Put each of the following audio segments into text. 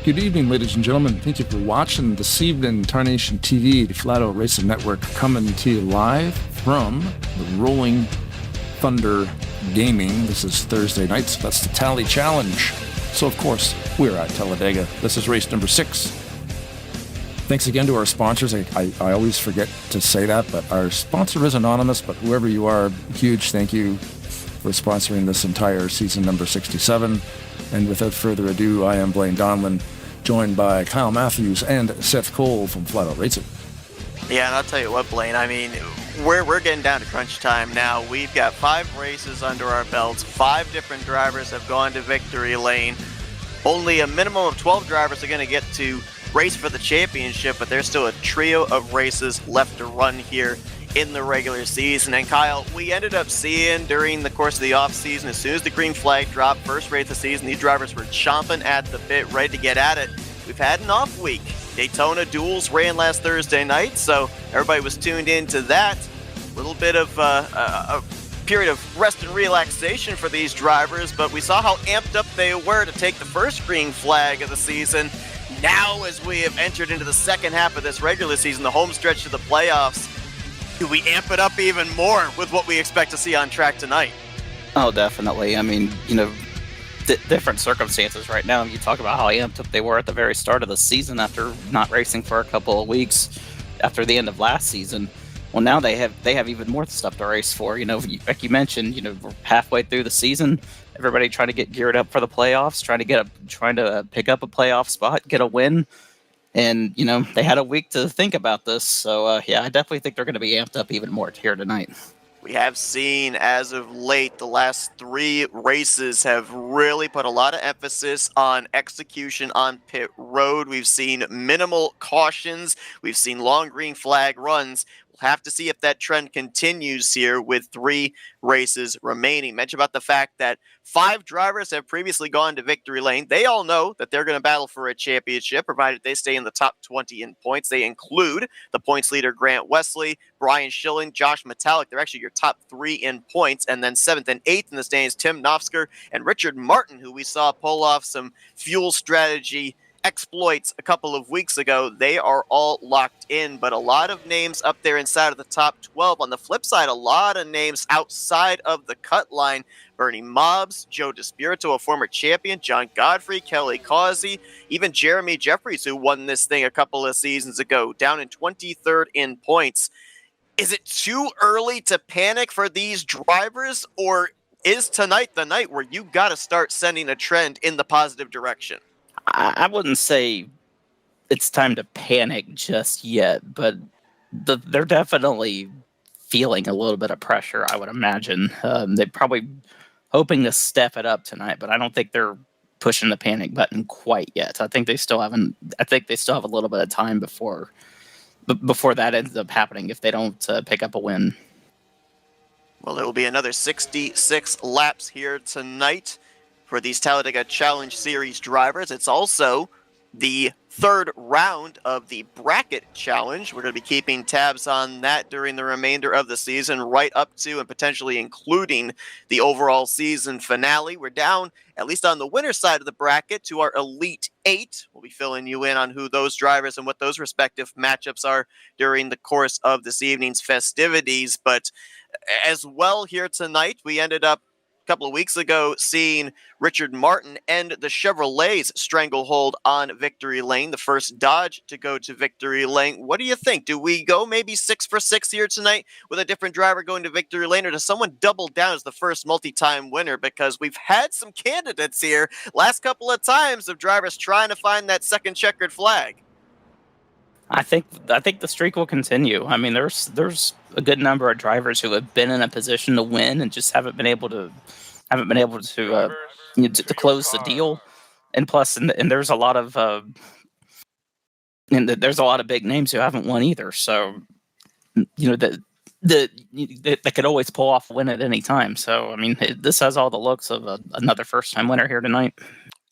Good evening, ladies and gentlemen. Thank you for watching this evening. Tarnation TV, the Flat Out Racing Network, coming to you live from the Rolling Thunder Gaming. This is Thursday night, so that's the Tally Challenge. So, of course, we're at Talladega. This is race number 6. Thanks again to our sponsors. I always forget to say that, but our sponsor is anonymous, but whoever you are, huge thank you for sponsoring this entire season number 67. And without further ado, I am Blaine Donlin, joined by Kyle Matthews and Seth Cole from Flat Out Racing. Yeah, and I'll tell you what, Blaine, I mean, we're getting down to crunch time now. We've got 5 races under our belts. 5 different drivers have gone to victory lane. Only a minimum of 12 drivers are going to get to race for the championship, but there's still a trio of races left to run here in the regular season. And Kyle, we ended up seeing during the course of the offseason, as soon as the green flag dropped, first race of the season, these drivers were chomping at the bit, ready to get at it. We've had an off week. Daytona duels ran last Thursday night, so everybody was tuned into that. A little bit of a period of rest and relaxation for these drivers, but we saw how amped up they were to take the first green flag of the season. Now, as we have entered into the second half of this regular season, the home stretch to the playoffs, do we amp it up even more with what we expect to see on track tonight? Oh, definitely. I mean, you know, different circumstances right now. You talk about how amped up they were at the very start of the season after not racing for a couple of weeks after the end of last season. Well, now they have even more stuff to race for. You know, like you mentioned, you know, we're halfway through the season. Everybody trying to get geared up for the playoffs, trying to pick up a playoff spot, get a win. And, you know, they had a week to think about this. So, yeah, I definitely think they're going to be amped up even more here tonight. We have seen, as of late, the last 3 races have really put a lot of emphasis on execution on pit road. We've seen minimal cautions. We've seen long green flag runs. We'll have to see if that trend continues here with 3 races remaining. Mention about the fact that 5 drivers have previously gone to victory lane. They all know that they're going to battle for a championship, provided they stay in the top 20 in points. They include the points leader Grant Wesley, Brian Schilling, Josh Metallic. They're actually your top 3 in points. And then 7th and 8th in the standings, Tim Knofsker and Richard Martin, who we saw pull off some fuel strategy exploits a couple of weeks ago. They are all locked in, but a lot of names up there inside of the top 12. On the flip side, a lot of names outside of the cut line. Bernie Mobbs, Joe DeSpirito, a former champion, John Godfrey, Kelly Causey, even Jeremy Jeffries, who won this thing a couple of seasons ago, down in 23rd in points. Is it too early to panic for these drivers, or is tonight the night where you got to start sending a trend in the positive direction? I wouldn't say it's time to panic just yet, but they're definitely feeling a little bit of pressure, I would imagine. They're probably hoping to step it up tonight, but I don't think they're pushing the panic button quite yet. I think they still have a little bit of time before that ends up happening if they don't pick up a win. Well, it will be another 66 laps here tonight for these Talladega Challenge Series drivers. It's also the 3rd round of the Bracket Challenge. We're going to be keeping tabs on that during the remainder of the season, right up to and potentially including the overall season finale. We're down, at least on the winner's side of the bracket, to our Elite 8. We'll be filling you in on who those drivers and what those respective matchups are during the course of this evening's festivities. But as well here tonight, we ended up couple of weeks ago seeing Richard Martin end the Chevrolet's stranglehold on victory lane, the first Dodge to go to victory lane. What do you think? Do we go maybe 6 for 6 here tonight with a different driver going to victory lane, or does someone double down as the first multi-time winner? Because we've had some candidates here last couple of times of drivers trying to find that second checkered flag. I think the streak will continue. I mean, there's a good number of drivers who have been in a position to win and just haven't been able to close the deal. And plus, and there's a lot of there's a lot of big names who haven't won either. So, you know, that could always pull off a win at any time. So, I mean, this has all the looks of another first-time winner here tonight.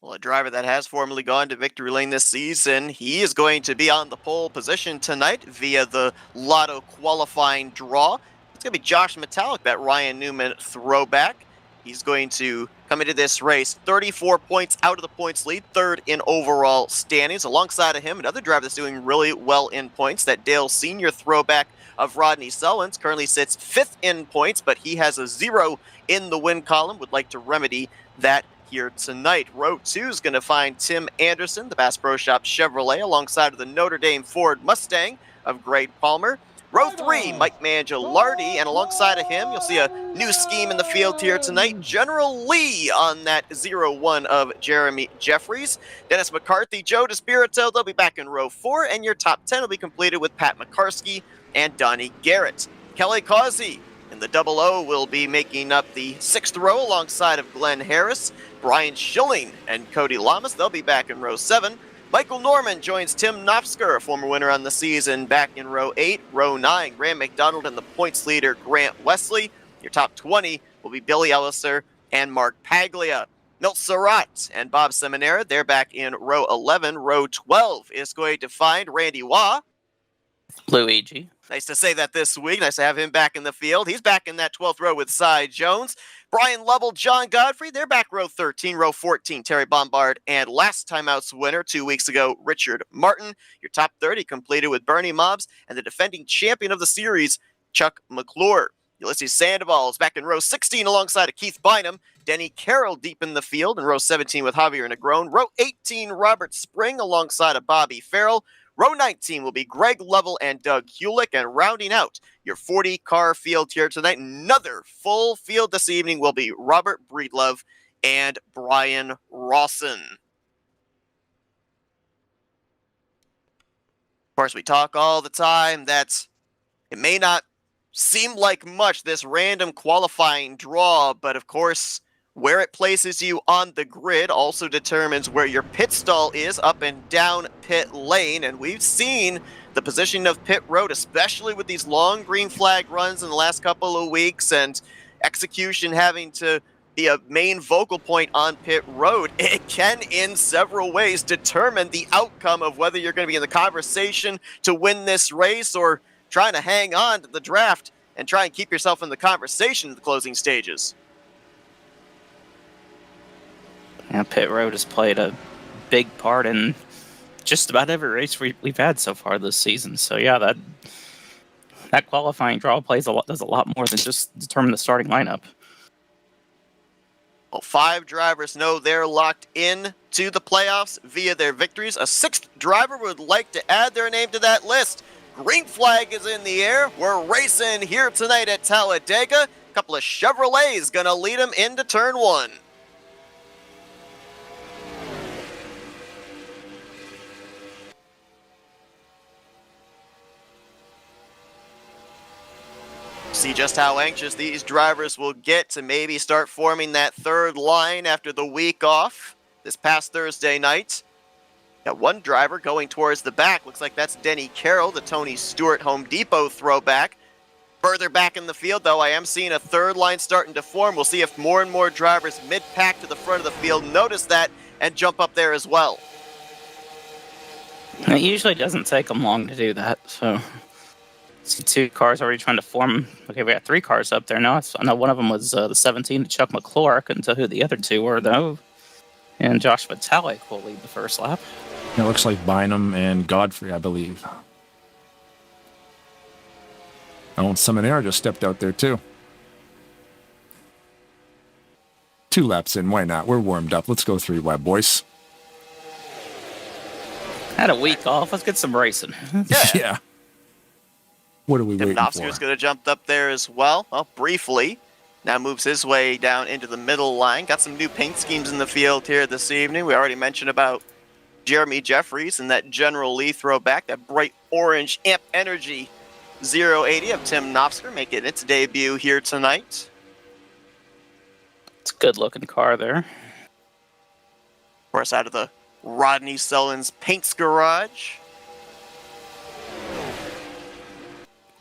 Well, a driver that has formerly gone to victory lane this season, he is going to be on the pole position tonight via the Lotto qualifying draw. It's going to be Josh Metallic, that Ryan Newman throwback. He's going to coming to this race. 34 points out of the points lead, third in overall standings. Alongside of him, another driver that's doing really well in points, that Dale Sr. throwback of Rodney Sullins, currently sits fifth in points, but he has a 0 in the win column, would like to remedy that here tonight. Row 2 is going to find Tim Anderson, the Bass Pro Shop Chevrolet, alongside of the Notre Dame Ford Mustang of Greg Palmer. Row 3, Mike Mangialardi, and alongside of him, you'll see a new scheme in the field here tonight. General Lee on that 0-1 of Jeremy Jeffries. Dennis McCarthy, Joe DeSpirito, they'll be back in row 4, and your top 10 will be completed with Pat McCarsky and Donnie Garrett. Kelly Causey in the 00 will be making up the 6th row alongside of Glenn Harris. Brian Schilling and Cody Lamas, they'll be back in row 7. Michael Norman joins Tim Knopfsker, a former winner on the season, back in row 8. Row 9, Graham McDonald and the points leader, Grant Wesley. Your top 20 will be Billy Elliser and Mark Paglia. Milt Surratt and Bob Seminara, they're back in row 11. Row 12 is going to find Randy Waugh. Luigi. Nice to say that this week. Nice to have him back in the field. He's back in that 12th row with Cy Jones. Brian Lovell, John Godfrey, they're back row 13, row 14, Terry Bombard, and last timeouts winner 2 weeks ago, Richard Martin. Your top 30 completed with Bernie Mobbs and the defending champion of the series, Chuck McClure. Ulysses Sandoval is back in row 16 alongside of Keith Bynum. Denny Carroll deep in the field in row 17 with Javier Negron. Row 18, Robert Spring alongside of Bobby Farrell. Row 19 will be Greg Lovell and Doug Hulick, and rounding out your 40-car field here tonight, another full field this evening will be Robert Breedlove and Brian Rawson. Of course, we talk all the time that it may not seem like much, this random qualifying draw, but of course, where it places you on the grid also determines where your pit stall is up and down pit lane. And we've seen the positioning of pit road, especially with these long green flag runs in the last couple of weeks and execution having to be a main vocal point on pit road. It can, in several ways, determine the outcome of whether you're going to be in the conversation to win this race or trying to hang on to the draft and try and keep yourself in the conversation in the closing stages. Yeah, pit road has played a big part in just about every race we've had so far this season. So yeah, that qualifying draw does a lot more than just determine the starting lineup. Well, 5 drivers know they're locked in to the playoffs via their victories. A 6th driver would like to add their name to that list. Green flag is in the air. We're racing here tonight at Talladega. A couple of Chevrolets gonna lead them into turn 1. See just how anxious these drivers will get to maybe start forming that third line after the week off this past Thursday night. Got one driver going towards the back. Looks like that's Denny Carroll, the Tony Stewart Home Depot throwback. Further back in the field, though, I am seeing a third line starting to form. We'll see if more and more drivers mid-pack to the front of the field notice that and jump up there as well. It usually doesn't take them long to do that, so... See 2 cars already trying to form. Okay, we got 3 cars up there now. I know one of them was the 17 to Chuck McClure. I couldn't tell who the other 2 were, though. And Josh Vitalik will lead the first lap. It looks like Bynum and Godfrey, I believe. Oh, and Seminara just stepped out there, too. 2 laps in, why not? We're warmed up. Let's go 3 wide, boys. Had a week off. Let's get some racing. Yeah. What are we waiting for? Timnowski's going to jump up there as well. Well, briefly. Now moves his way down into the middle line. Got some new paint schemes in the field here this evening. We already mentioned about Jeremy Jeffries and that General Lee throwback, that bright orange Amp Energy 080 of Tim Knopfsker making its debut here tonight. It's a good-looking car there. Of course, out of the Rodney Sullins Paints Garage.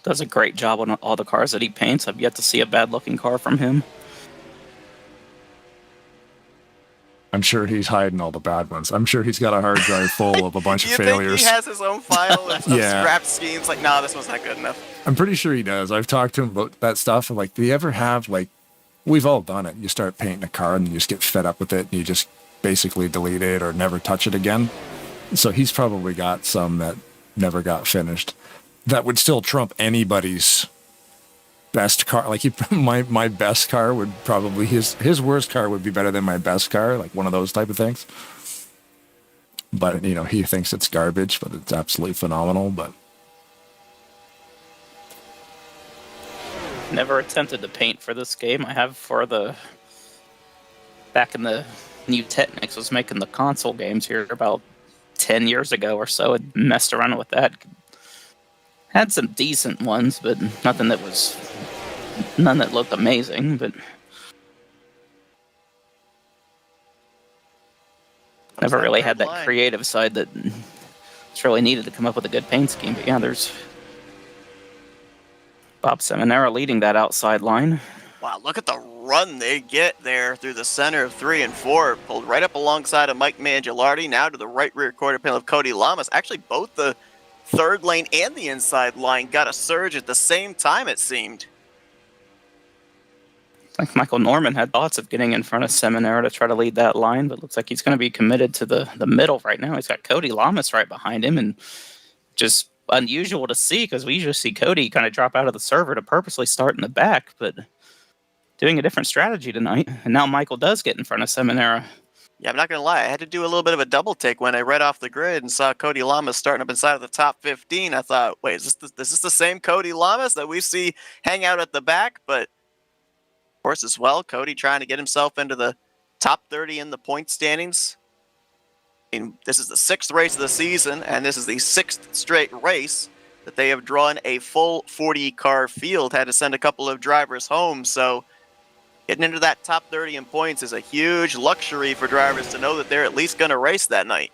Does a great job on all the cars that he paints. I've yet to see a bad-looking car from him. I'm sure he's hiding all the bad ones. I'm sure he's got a hard drive full of a bunch of failures. Think he has his own file of scrap schemes? Like, no, this one's not good enough. I'm pretty sure he does. I've talked to him about that stuff. I'm like, do you ever have, like, we've all done it. You start painting a car and you just get fed up with it and you just basically delete it or never touch it again. So he's probably got some that never got finished that would still trump anybody's best car. Like my best car would probably, his worst car would be better than my best car, like one of those type of things. But, you know, he thinks it's garbage, but it's absolutely phenomenal. But never attempted to paint for this game. I have for back in the New Technics was making the console games here about 10 years ago or so. I messed around with that. Had some decent ones, but none that looked amazing. But never really had that creative side that it's really needed to come up with a good paint scheme. But yeah, there's Bob Seminara leading that outside line. Wow, look at the run they get there through the center of 3 and 4. Pulled right up alongside of Mike Mangialardi, now to the right rear quarter panel of Cody Lamas. Actually, both the third lane and the inside line got a surge at the same time, it seemed. Like Michael Norman had thoughts of getting in front of Seminara to try to lead that line, but looks like he's going to be committed to the middle right now. He's got Cody Lamas right behind him, and just unusual to see because we usually see Cody kind of drop out of the server to purposely start in the back, but doing a different strategy tonight. And now Michael does get in front of Seminara. Yeah, I'm not going to lie. I had to do a little bit of a double take when I read off the grid and saw Cody Lamas starting up inside of the top 15. I thought, wait, is this the same Cody Lamas that we see hang out at the back? But of course, as well, Cody trying to get himself into the top 30 in the point standings. And this is the 6th race of the season, and this is the 6th straight race that they have drawn a full 40-car field. Had to send a couple of drivers home, so getting into that top 30 in points is a huge luxury for drivers to know that they're at least going to race that night.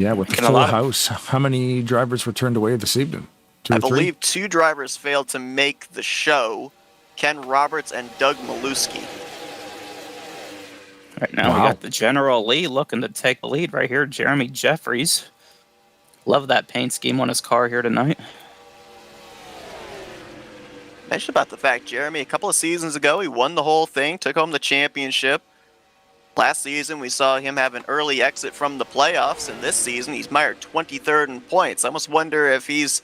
yeah, with the full house, how many drivers were turned away this evening? I believe 2 drivers failed to make the show, Ken Roberts and Doug Maluski. Right now, we got the General Lee looking to take the lead right here. Jeremy Jeffries. Love that paint scheme on his car here tonight. Mentioned about the fact, Jeremy, a couple of seasons ago, he won the whole thing, took home the championship. Last season, we saw him have an early exit from the playoffs, and this season, he's mired 23rd in points. I almost wonder if he's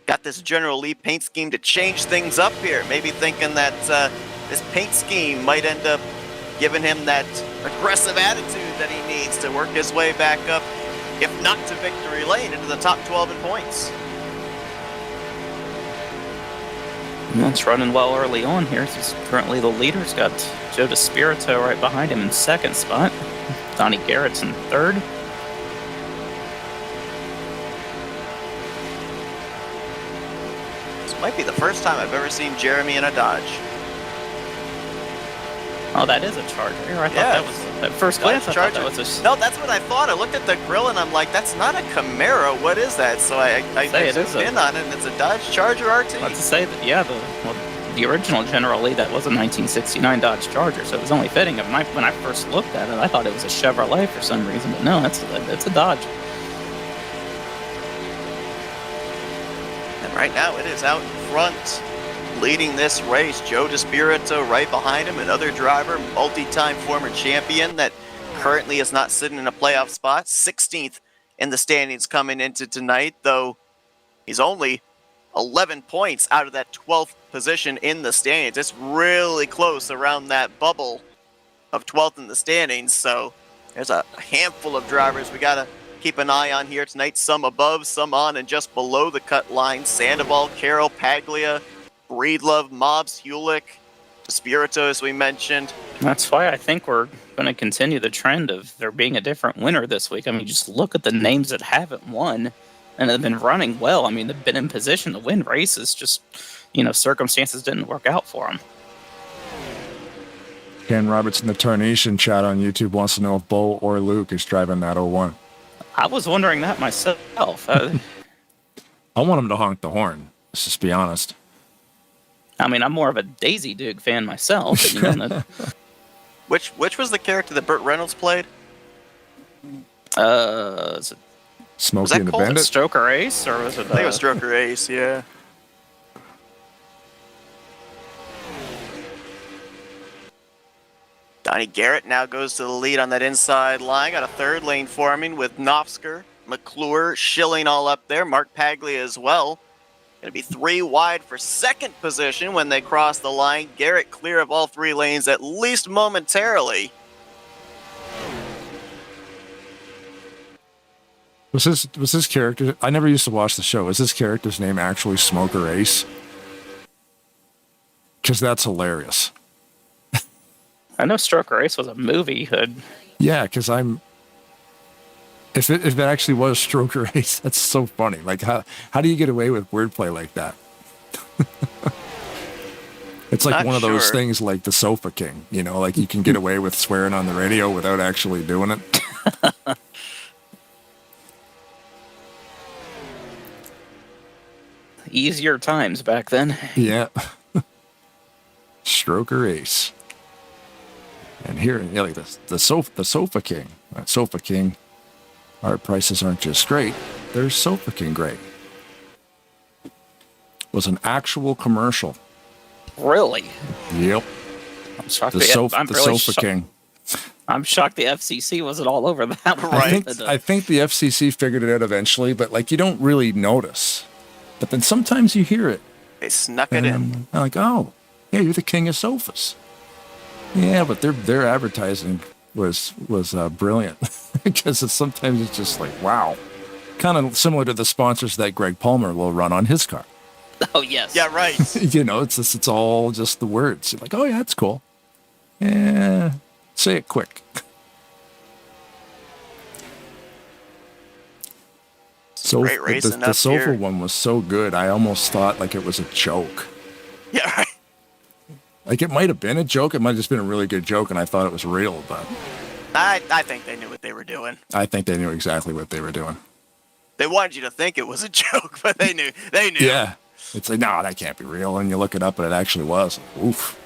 got this General Lee paint scheme to change things up here. Maybe thinking that this paint scheme might end up giving him that aggressive attitude that he needs to work his way back up, if not to victory lane, into the top 12 in points. That's running well early on here. He's currently the leader. He's got Joe DeSpirito right behind him in 2nd spot. Donnie Garrett's in 3rd. This might be the first time I've ever seen Jeremy in a Dodge. Oh, that is a Charger. I thought that was at first glance. I thought that was a... No, that's what I thought. I looked at the grill and I'm like, that's not a Camaro. What is that? So I zoomed in on it, and it's a Dodge Charger RT. Let's say that, yeah, the original General Lee, that was a 1969 Dodge Charger, so it was only fitting. When I first looked at it, I thought it was a Chevrolet for some reason, but no, it's a Dodge. And right now it is out in front, leading this race. Joe DeSpirito right behind him, another driver, multi-time former champion that currently is not sitting in a playoff spot. 16th in the standings coming into tonight, though he's only 11 points out of that 12th position in the standings. It's really close around that bubble of 12th in the standings, so there's a handful of drivers we got to keep an eye on here tonight. Some above, some on and just below the cut line. Sandoval, Carroll, Paglia, Breedlove, Mobbs, Hewlick, DeSpirito, as we mentioned. That's why I think we're going to continue the trend of there being a different winner this week. I mean, just look at the names that haven't won and have been running well. I mean, they've been in position to win races, just, circumstances didn't work out for them. Ken Roberts in the Tarnation chat on YouTube wants to know if Bo or Luke is driving that 01. I was wondering that myself. I want him to honk the horn, let's just be honest. I mean, I'm more of a Daisy Duke fan myself. But, Which was the character that Burt Reynolds played? Is it Smokey and the Bandit? Stroker Ace, or was it? I think it was Stroker Ace, yeah. Johnny Garrett now goes to the lead on that inside line. Got a third lane forming with Knopfsker, McClure, Schilling all up there. Mark Paglia as well. Going to be 3 wide for second position when they cross the line. Garrett clear of all 3 lanes at least momentarily. Was his character? I never used to watch the show. Is his character's name actually Smoker Ace? Because that's hilarious. I know Stroker Ace was a movie. Yeah, because if it actually was Stroker Ace, that's so funny. Like, how do you get away with wordplay like that? It's like one of those things like the Sofa King, like you can get away with swearing on the radio without actually doing it. Easier times back then. Yeah. Stroker Ace. And here, like the Sofa King. Sofa King. Our prices aren't just great, they're Sofa King great. Was an actual commercial. Really? Yep. I'm shocked. The Sofa King. I'm shocked the FCC wasn't all over that. Right. I think the FCC figured it out eventually, but like you don't really notice. But then sometimes you hear it. They snuck it in. I'm like, oh, yeah, you're the king of sofas. Yeah, but their advertising was brilliant because sometimes it's just like, wow. Kind of similar to the sponsors that Greg Palmer will run on his car. Oh, yes. Yeah, right. It's all just the words. You're like, oh, yeah, that's cool. Yeah, say it quick. So great racing the Sofa here. one was so good, I almost thought like it was a joke. Yeah, right. Like it might have been a joke. It might have just been a really good joke, and I thought it was real. But I think they knew what they were doing. I think they knew exactly what they were doing. They wanted you to think it was a joke, but they knew. They knew. Yeah. It's like, no, that can't be real. And you look it up, and it actually was. Oof.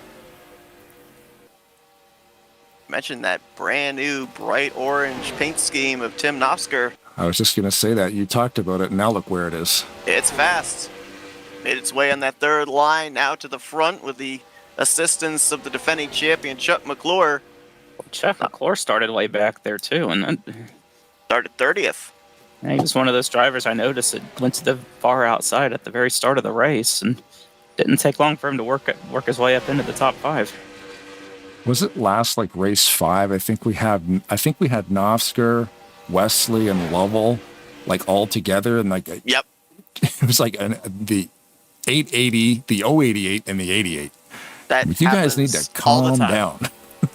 Mentioned that brand new bright orange paint scheme of Tim Knopfsker. I was just going to say that. You talked about it, and now look where it is. It's fast. Made its way on that third line, now to the front with the assistance of the defending champion, Chuck McClure. Chuck McClure started way back there, too. And then started 30th. Yeah, he was one of those drivers I noticed that went to the far outside at the very start of the race, and didn't take long for him to work his way up into the top 5. Was it last like race 5? I think we had Knopfsker, Wesley, and Lovell like all together, and like yep, it was like the 880, the 088, and the 88. That you guys need to calm down.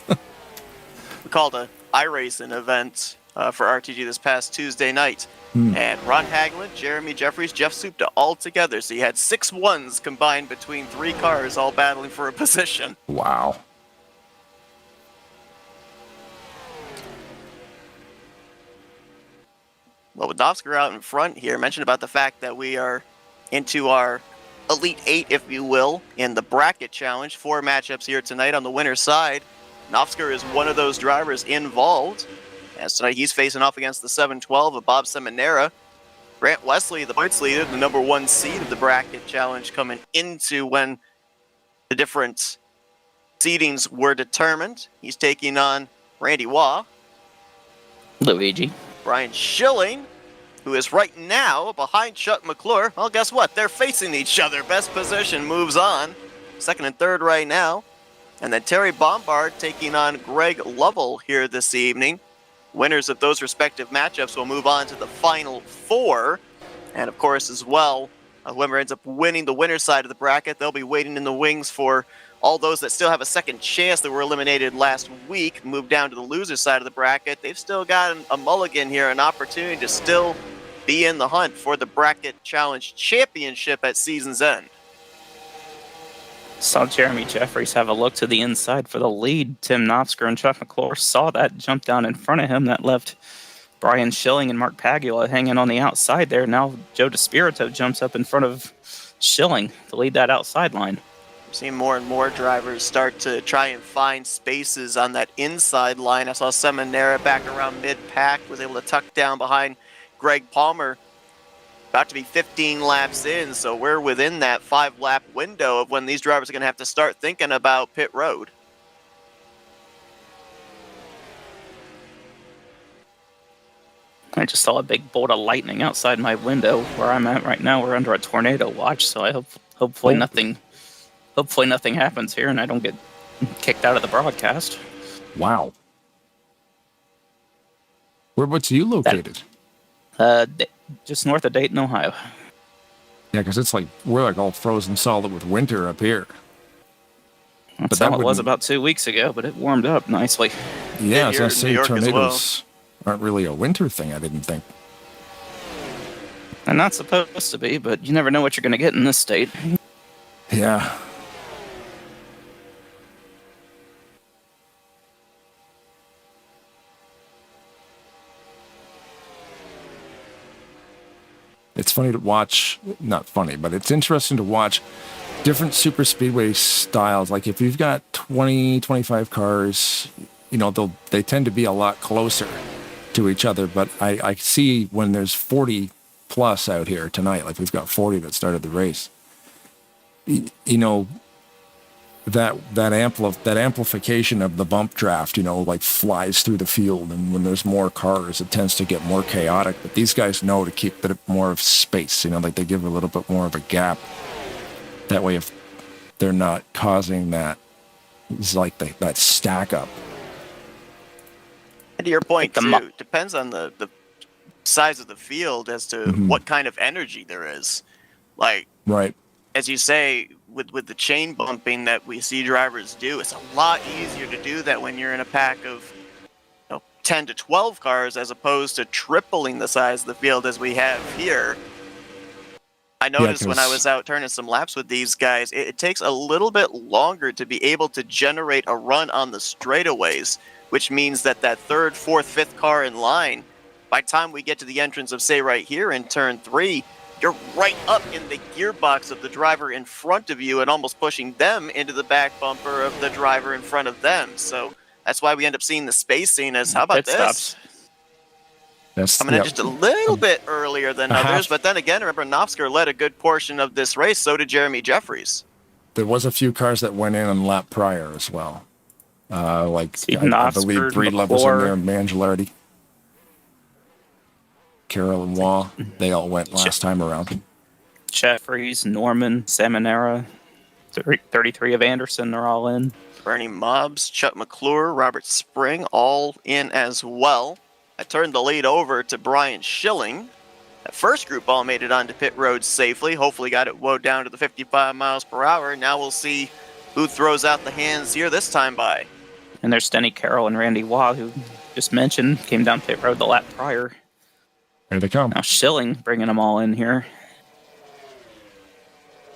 We called a iRacing event for RTG this past Tuesday night. And Ron Hagelin, Jeremy Jeffries, Jeff Supta all together. So you had 6 1s combined between 3 cars all battling for a position. Wow. Well, with Knopfsker out in front here, mentioned about the fact that we are into our Elite 8, if you will, in the bracket challenge. 4 matchups here tonight on the winner's side. Knopfsker is one of those drivers involved. As tonight he's facing off against the 712 of Bob Seminara. Grant Wesley, the points leader, the number 1 seed of the bracket challenge coming into when the different seedings were determined. He's taking on Randy Waugh. Luigi. Brian Schilling, who is right now behind Chuck McClure. Well, guess what? They're facing each other. Best position moves on. Second and third right now. And then Terry Bombard taking on Greg Lovell here this evening. Winners of those respective matchups will move on to the final 4. And of course, as well, whoever ends up winning the winner's side of the bracket, they'll be waiting in the wings for all those that still have a second chance that were eliminated last week, move down to the loser's side of the bracket. They've still got a mulligan here, an opportunity to still be in the hunt for the Bracket Challenge Championship at season's end. Saw Jeremy Jeffries have a look to the inside for the lead. Tim Knopfsker and Chuck McClure saw that jump down in front of him. That left Brian Schilling and Mark Pagula hanging on the outside there. Now Joe DeSpirito jumps up in front of Schilling to lead that outside line. We're seeing more and more drivers start to try and find spaces on that inside line. I saw Seminara back around mid-pack, was able to tuck down behind Greg Palmer. About to be 15 laps in, so we're within that 5-lap window of when these drivers are going to have to start thinking about pit road. I just saw a big bolt of lightning outside my window where I'm at right now. We're under a tornado watch, so I hopefully nothing happens here and I don't get kicked out of the broadcast. Wow. Whereabouts are you located? Just north of Dayton, Ohio. Yeah, because it's like we're like all frozen solid with winter up here. That's how it was about 2 weeks ago, but it warmed up nicely. Yeah, as I New say, York as tornadoes aren't really a winter thing, I didn't think. They're not supposed to be, but you never know what you're going to get in this state. Yeah. It's funny to watch, not funny, but it's interesting to watch different super speedway styles. Like if you've got 20, 25 cars, you know, they tend to be a lot closer to each other. But I see when there's 40 plus out here tonight, like we've got 40 that started the race, you know, that amplification of the bump draft, you know, like flies through the field, and when there's more cars, it tends to get more chaotic. But these guys know to keep it more of space, you know, like they give a little bit more of a gap. That way, if they're not causing that, it's like that stack up. And to your point too, depends on the size of the field as to what kind of energy there is. Like, right. As you say, with the chain bumping that we see drivers do, it's a lot easier to do that when you're in a pack of 10 to 12 cars as opposed to tripling the size of the field as we have here. I noticed when I was out turning some laps with these guys, it takes a little bit longer to be able to generate a run on the straightaways, which means that third, fourth, fifth car in line, by the time we get to the entrance of, say, right here in turn 3, you're right up in the gearbox of the driver in front of you and almost pushing them into the back bumper of the driver in front of them. So that's why we end up seeing the spacing as, how about this? Coming in just a little bit earlier than others, but then again, remember, Nofsker led a good portion of this race, so did Jeremy Jeffries. There was a few cars that went in on lap prior as well. Like, I believe Breedlove was in there, Mangialardi, Carroll and Waugh, they all went last time around. Jeffries, Norman, Seminara, 33 of Anderson, they're all in. Bernie Mobbs, Chuck McClure, Robert Spring, all in as well. I turned the lead over to Brian Schilling. That first group all made it onto pit road safely. Hopefully got it woed down to the 55 miles per hour. Now we'll see who throws out the hands here this time by. And there's Denny Carroll and Randy Waugh, who just mentioned, came down pit road the lap prior. Here they come. Now Schilling bringing them all in here.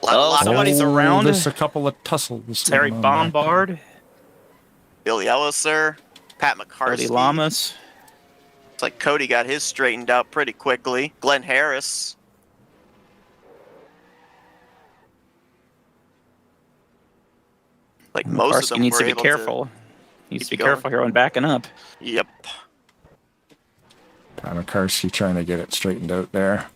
Somebody's around. There's a couple of tussles. Terry Bombard. Bill Elliser, Pat McCarthy. Cody Lamas. Looks like Cody got his straightened out pretty quickly. Glenn Harris. Like most of them needs were to be able careful. Needs to be going. careful here when backing up. Yep. McCarthy trying to get it straightened out there.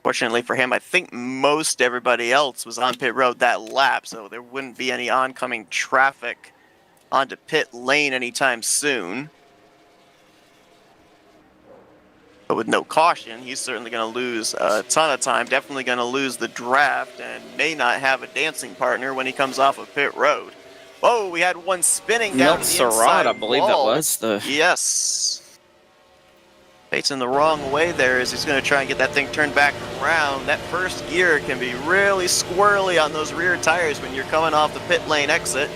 Fortunately for him, I think most everybody else was on pit road that lap, so there wouldn't be any oncoming traffic onto pit lane anytime soon. But with no caution, he's certainly going to lose a ton of time, definitely going to lose the draft, and may not have a dancing partner when he comes off of pit road. Whoa, we had one spinning down the inside I believe wall. that was the... Yes. Facing the wrong way there as he's going to try and get that thing turned back around. That first gear can be really squirrely on those rear tires when you're coming off the pit lane exit.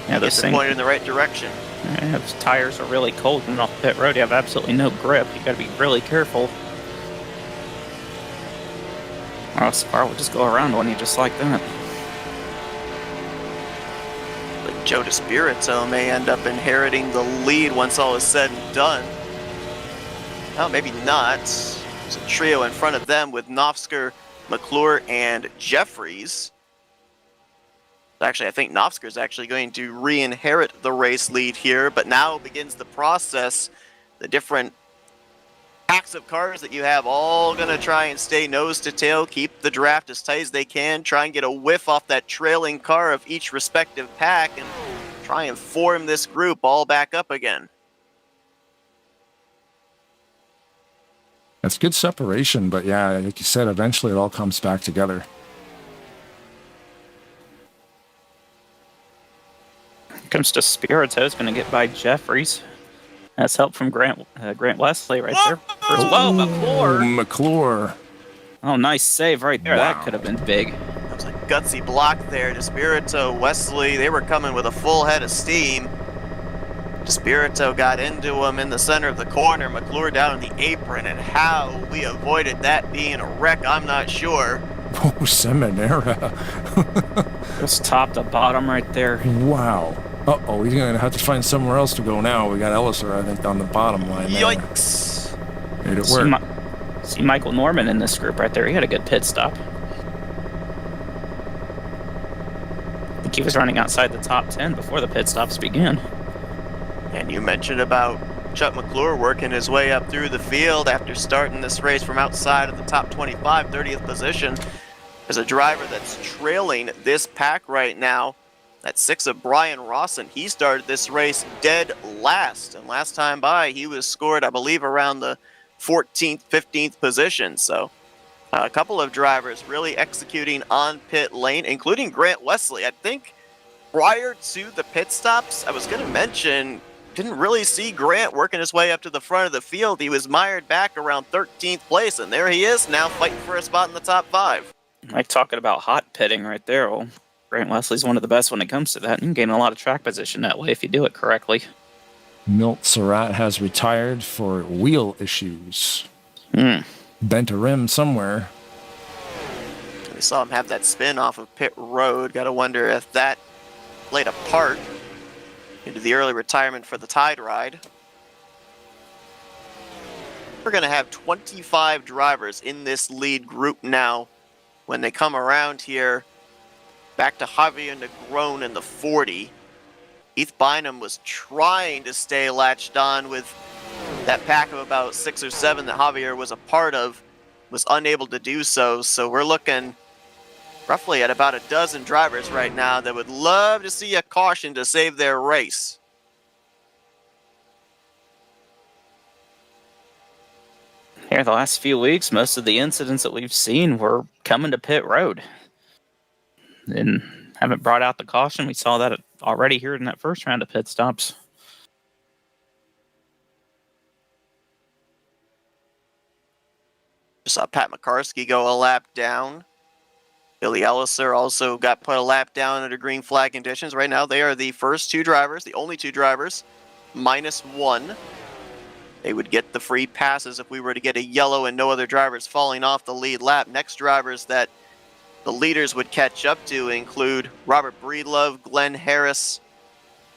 Yeah, those things pointed in the right direction. Yeah, those tires are really cold and off pit road. You have absolutely no grip. You got to be really careful. Or else the car will just go around on you just like that. But Joe DeSpirito may end up inheriting the lead once all is said and done. Oh, maybe not. There's a trio in front of them with Nofsker, McClure, and Jeffries. Actually, I think Nofsker is actually going to re-inherit the race lead here, but now begins the process. The different packs of cars that you have all going to try and stay nose to tail, keep the draft as tight as they can, try and get a whiff off that trailing car of each respective pack, and try and form this group all back up again. That's good separation, but yeah, like you said, eventually it all comes back together. Comes to Spirito, is going to get by Jeffries. That's help from Grant Wesley right there. Whoa, McClure. McClure. Oh, nice save right there. Wow. That could have been big. That was a gutsy block there. Despirito, Wesley, they were coming with a full head of steam. Despirito got into him in the center of the corner. McClure down on the apron, and how we avoided that being a wreck, I'm not sure. Oh, Seminara. Just top to bottom right there. Wow. Uh-oh, he's going to have to find somewhere else to go now. We got Elliser, I think, on the bottom line there. Yikes. Made it work. See Michael Norman in this group right there. He had a good pit stop. I think he was running outside the top 10 before the pit stops began. And you mentioned about Chuck McClure working his way up through the field after starting this race from outside of the top 25, 30th position. There's a driver that's trailing this pack right now. That's 6 of Brian Rawson. He started this race dead last. And last time by, he was scored, I believe, around the 14th, 15th position. So a couple of drivers really executing on pit lane, including Grant Wesley. I think prior to the pit stops, I was going to mention, didn't really see Grant working his way up to the front of the field. He was mired back around 13th place, and there he is now fighting for a spot in the top 5. Like talking about hot pitting right there. Well, Grant Wesley's one of the best when it comes to that. You can gain a lot of track position that way if you do it correctly. Milt Surratt has retired for wheel issues. Bent a rim somewhere. We saw him have that spin off of pit road. Got to wonder if that played a part into the early retirement for the Tide Ride. We're going to have 25 drivers in this lead group now when they come around here. Back to Javier Negron in the 40. Heath Bynum was trying to stay latched on with that pack of about 6 or 7 that Javier was a part of, was unable to do so. So we're looking roughly at about a dozen drivers right now that would love to see a caution to save their race. Here, the last few weeks, most of the incidents that we've seen were coming to pit road. And haven't brought out the caution. We saw that already here in that first round of pit stops. Just saw Pat McCarskey go a lap down. Billy Elliser also got put a lap down under green flag conditions. Right now, they are the first 2 drivers, the only 2 drivers, -1. They would get the free passes if we were to get a yellow and no other drivers falling off the lead lap. Next drivers that the leaders would catch up to include Robert Breedlove, Glenn Harris,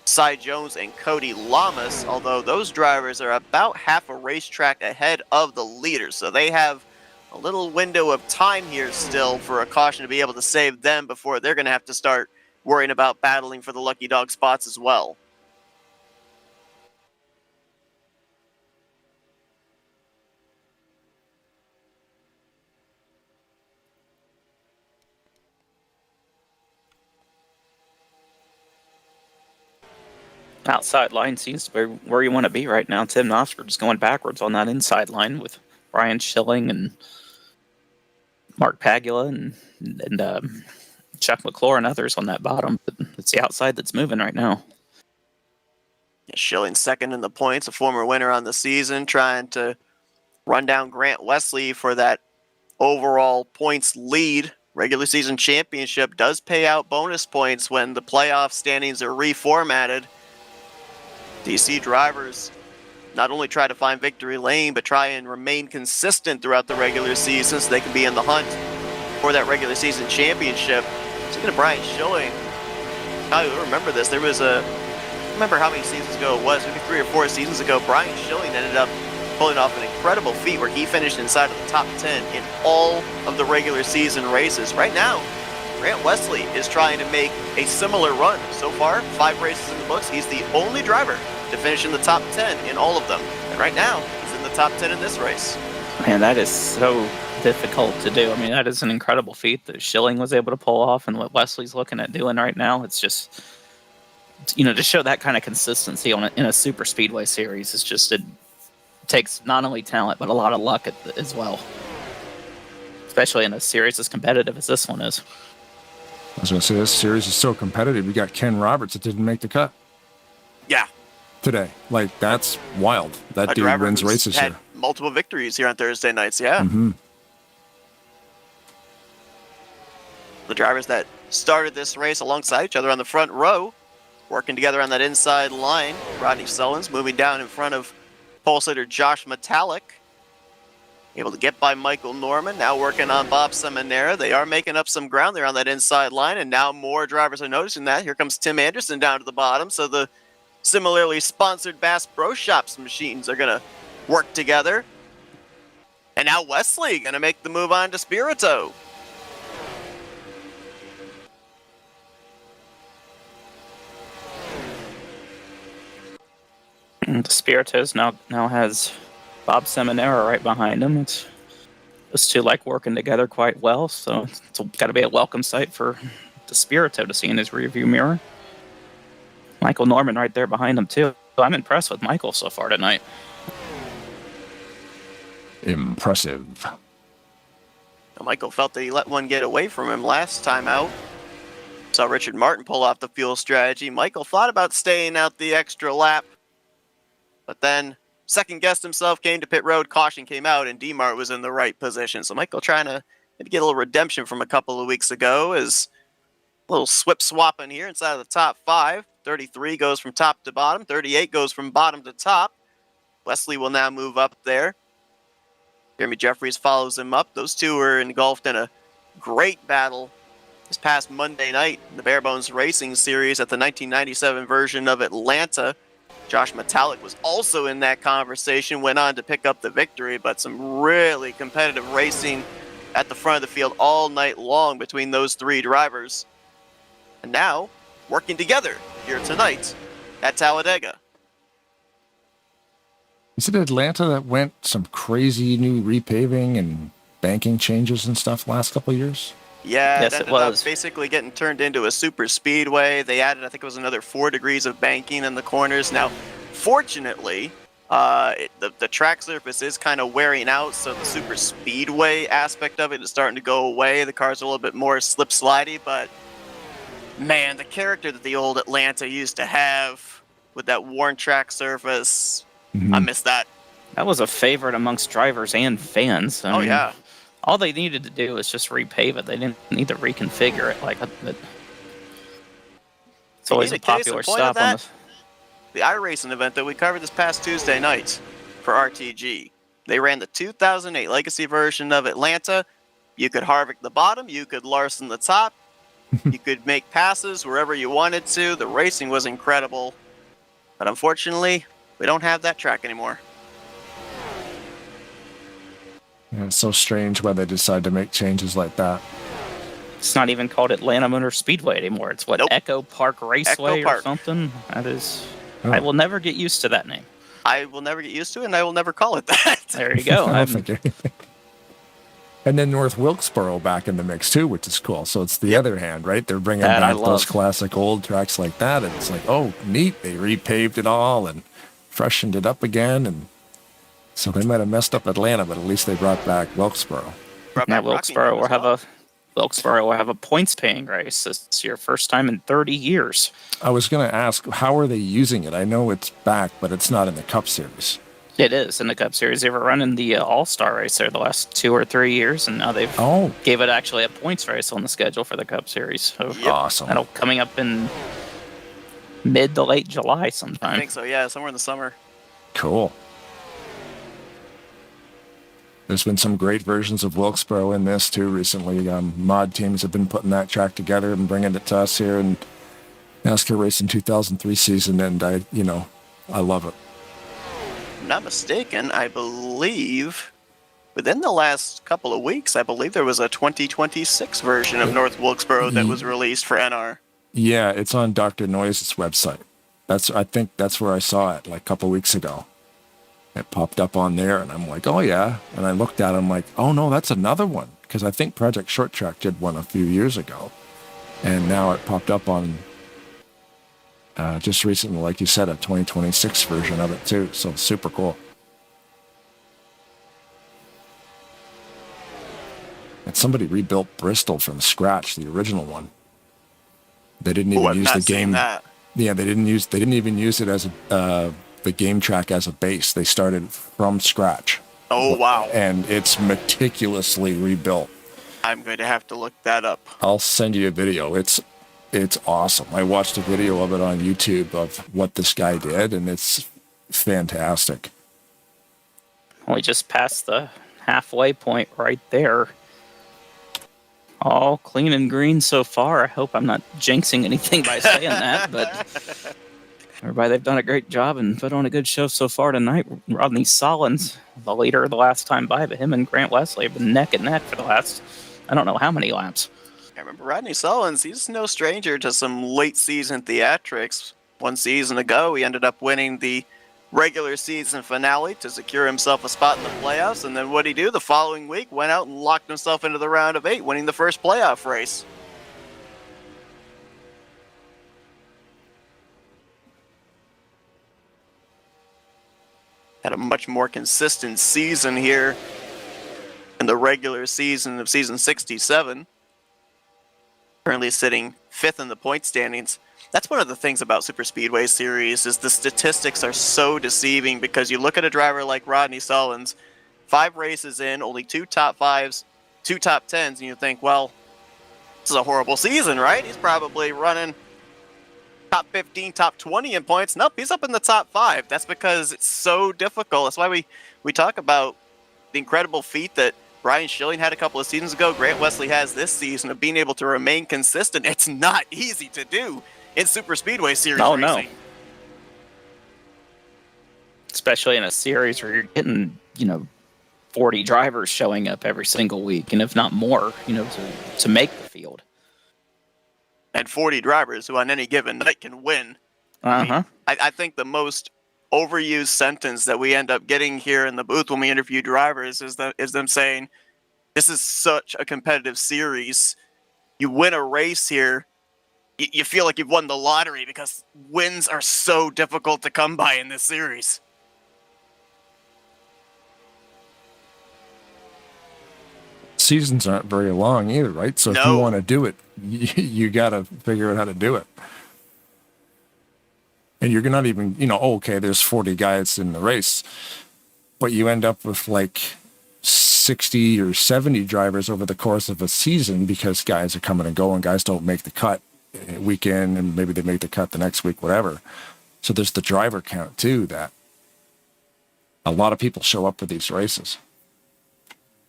Cy Jones, and Cody Lamas, although those drivers are about half a racetrack ahead of the leaders. So they have a little window of time here still for a caution to be able to save them before they're going to have to start worrying about battling for the lucky dog spots as well. Outside line seems to be where you want to be right now. Tim Nosford is going backwards on that inside line with Brian Schilling and Mark Pagula and Chuck McClure and others on that bottom. But it's the outside that's moving right now. Yeah, Schilling second in the points, a former winner on the season, trying to run down Grant Wesley for that overall points lead. Regular season championship does pay out bonus points when the playoff standings are reformatted. DC drivers not only try to find victory lane, but try and remain consistent throughout the regular season so they can be in the hunt for that regular season championship. Speaking of Brian Schilling, I remember this. There was I don't remember how many seasons ago it was, maybe 3 or 4 seasons ago, Brian Schilling ended up pulling off an incredible feat where he finished inside of the top 10 in all of the regular season races. Right now, Grant Wesley is trying to make a similar run. So far, 5 races in the books. He's the only driver to finish in the top 10 in all of them. And right now, he's in the top 10 in this race. Man, that is so difficult to do. I mean, that is an incredible feat that Schilling was able to pull off, and what Wesley's looking at doing right now, it's just to show that kind of consistency in a super speedway series is just, it takes not only talent but a lot of luck as well, especially in a series as competitive as this one is. I was going to say, this series is so competitive. You got Ken Roberts that didn't make the cut. Yeah. Today. Like, that's wild. That dude wins races had here. Multiple victories here on Thursday nights, yeah. Mm-hmm. The drivers that started this race alongside each other on the front row, working together on that inside line. Rodney Sullins moving down in front of pole sitter Josh Metallic. Able to get by Michael Norman, now working on Bob Seminara. They are making up some ground there on that inside line, and now more drivers are noticing that. Here comes Tim Anderson down to the bottom, so the similarly sponsored Bass Pro Shops machines are going to work together. And now Wesley going to make the move on to Spirito. And Spiritos now has Bob Seminara right behind him. Those two like working together quite well, so it's got to be a welcome sight for the Spirito to see in his rearview mirror. Michael Norman right there behind him too. I'm impressed with Michael so far tonight. Impressive. Michael felt that he let one get away from him last time out. Saw Richard Martin pull off the fuel strategy. Michael thought about staying out the extra lap, but then second-guessed himself, came to pit road, caution came out, and D-Mart was in the right position. So Michael trying to maybe get a little redemption from a couple of weeks ago, is a little swip-swapping here inside of the top 5. 33 goes from top to bottom. 38 goes from bottom to top. Wesley will now move up there. Jeremy Jeffries follows him up. Those two were engulfed in a great battle this past Monday night in the Bare Bones Racing Series at the 1997 version of Atlanta. Josh Metallic was also in that conversation, went on to pick up the victory, but some really competitive racing at the front of the field all night long between those three drivers. And now, working together here tonight at Talladega. Is it Atlanta that went some crazy new repaving and banking changes and stuff last couple of years? Yeah, yes, it ended up basically getting turned into a super speedway. They added, I think it was another 4 degrees of banking in the corners. Now, fortunately, the track surface is kind of wearing out, so the super speedway aspect of it is starting to go away. The cars are a little bit more slip-slidey, but man, the character that the old Atlanta used to have with that worn track surface, I miss that. That was a favorite amongst drivers and fans. I mean, yeah. All they needed to do was just repave it. They didn't need to reconfigure it like that. It's always a popular stop on the iRacing event that we covered this past Tuesday night for RTG. They ran the 2008 Legacy version of Atlanta. You could Harvick the bottom, you could Larson the top, you could make passes wherever you wanted to. The racing was incredible, but unfortunately, we don't have that track anymore. Yeah, it's so strange why they decide to make changes like that. It's not even called Atlanta Motor Speedway anymore. It's what, Echo Park Raceway or something? That is... Oh. I will never get used to that name. I will never get used to it, and I will never call it that. There you go. I don't think anything. And then North Wilkesboro back in the mix, too, which is cool. So it's the other hand, right? They're bringing back those classic old tracks like that, and it's like, oh, neat. They repaved it all and freshened it up again, and so they might have messed up Atlanta, but at least they brought back Wilkesboro. Wilkesboro will have a points-paying race. It's your first time in 30 years. I was going to ask, how are they using it? I know it's back, but it's not in the Cup Series. It is in the Cup Series. They were running the All-Star race there the last 2 or 3 years, and now they've gave it actually a points race on the schedule for the Cup Series. So awesome. That'll coming up in mid to late July sometime. I think so, yeah, somewhere in the summer. Cool. There's been some great versions of Wilkesboro in this, too, recently. Mod teams have been putting that track together and bringing it to us here in NASCAR Racing 2003 season, and I love it. If I'm not mistaken, I believe within the last couple of weeks, I believe there was a 2026 version of North Wilkesboro that was released for NR. Yeah, it's on Dr. Noise's website. I think that's where I saw it like a couple weeks ago. It popped up on there, and I'm like, oh, yeah. And I looked at it, I'm like, oh, no, that's another one. Because I think Project Short Track did one a few years ago. And now it popped up on just recently, like you said, a 2026 version of it too. So super cool. And somebody rebuilt Bristol from scratch, the original one. They didn't even use the game. That. Yeah, they didn't even use it as the game track as a base. They started from scratch. Oh wow! And it's meticulously rebuilt. I'm going to have to look that up. I'll send you a video. It's awesome. I watched a video of it on YouTube of what this guy did, and it's fantastic. We just passed the halfway point right there. All clean and green so far. I hope I'm not jinxing anything by saying that, but everybody, they've done a great job and put on a good show so far tonight. Rodney Sollins, the leader the last time by, but him and Grant Wesley have been neck and neck for the last, I don't know how many laps. I remember Rodney Sollins, he's no stranger to some late season theatrics. One season ago, he ended up winning the regular season finale to secure himself a spot in the playoffs, and then what'd he do? The following week, went out and locked himself into the round of 8, winning the first playoff race. Had a much more consistent season here in the regular season of season 67. Currently sitting 5th in the point standings. That's one of the things about Super Speedway Series is the statistics are so deceiving because you look at a driver like Rodney Sollins, 5 races in, only 2 top 5s, 2 top 10s, and you think, well, this is a horrible season, right? He's probably running top 15, top 20 in points. Nope, he's up in the top 5. That's because it's so difficult. That's why we talk about the incredible feat that Brian Schilling had a couple of seasons ago, Grant Wesley has this season, of being able to remain consistent. It's not easy to do in Super Speedway Series racing. No. Especially in a series where you're getting, 40 drivers showing up every single week, and if not more, to make the field. And 40 drivers who on any given night can win. Uh-huh. I think the most overused sentence that we end up getting here in the booth when we interview drivers is them saying, this is such a competitive series. You win a race here, you feel like you've won the lottery because wins are so difficult to come by in this series. Seasons aren't very long either, right? So if you want to do it, you got to figure out how to do it. And you're not even, okay, there's 40 guys in the race, but you end up with like 60 or 70 drivers over the course of a season because guys are coming and going. Guys don't make the cut weekend, and maybe they make the cut the next week, whatever. So there's the driver count too, that a lot of people show up for these races.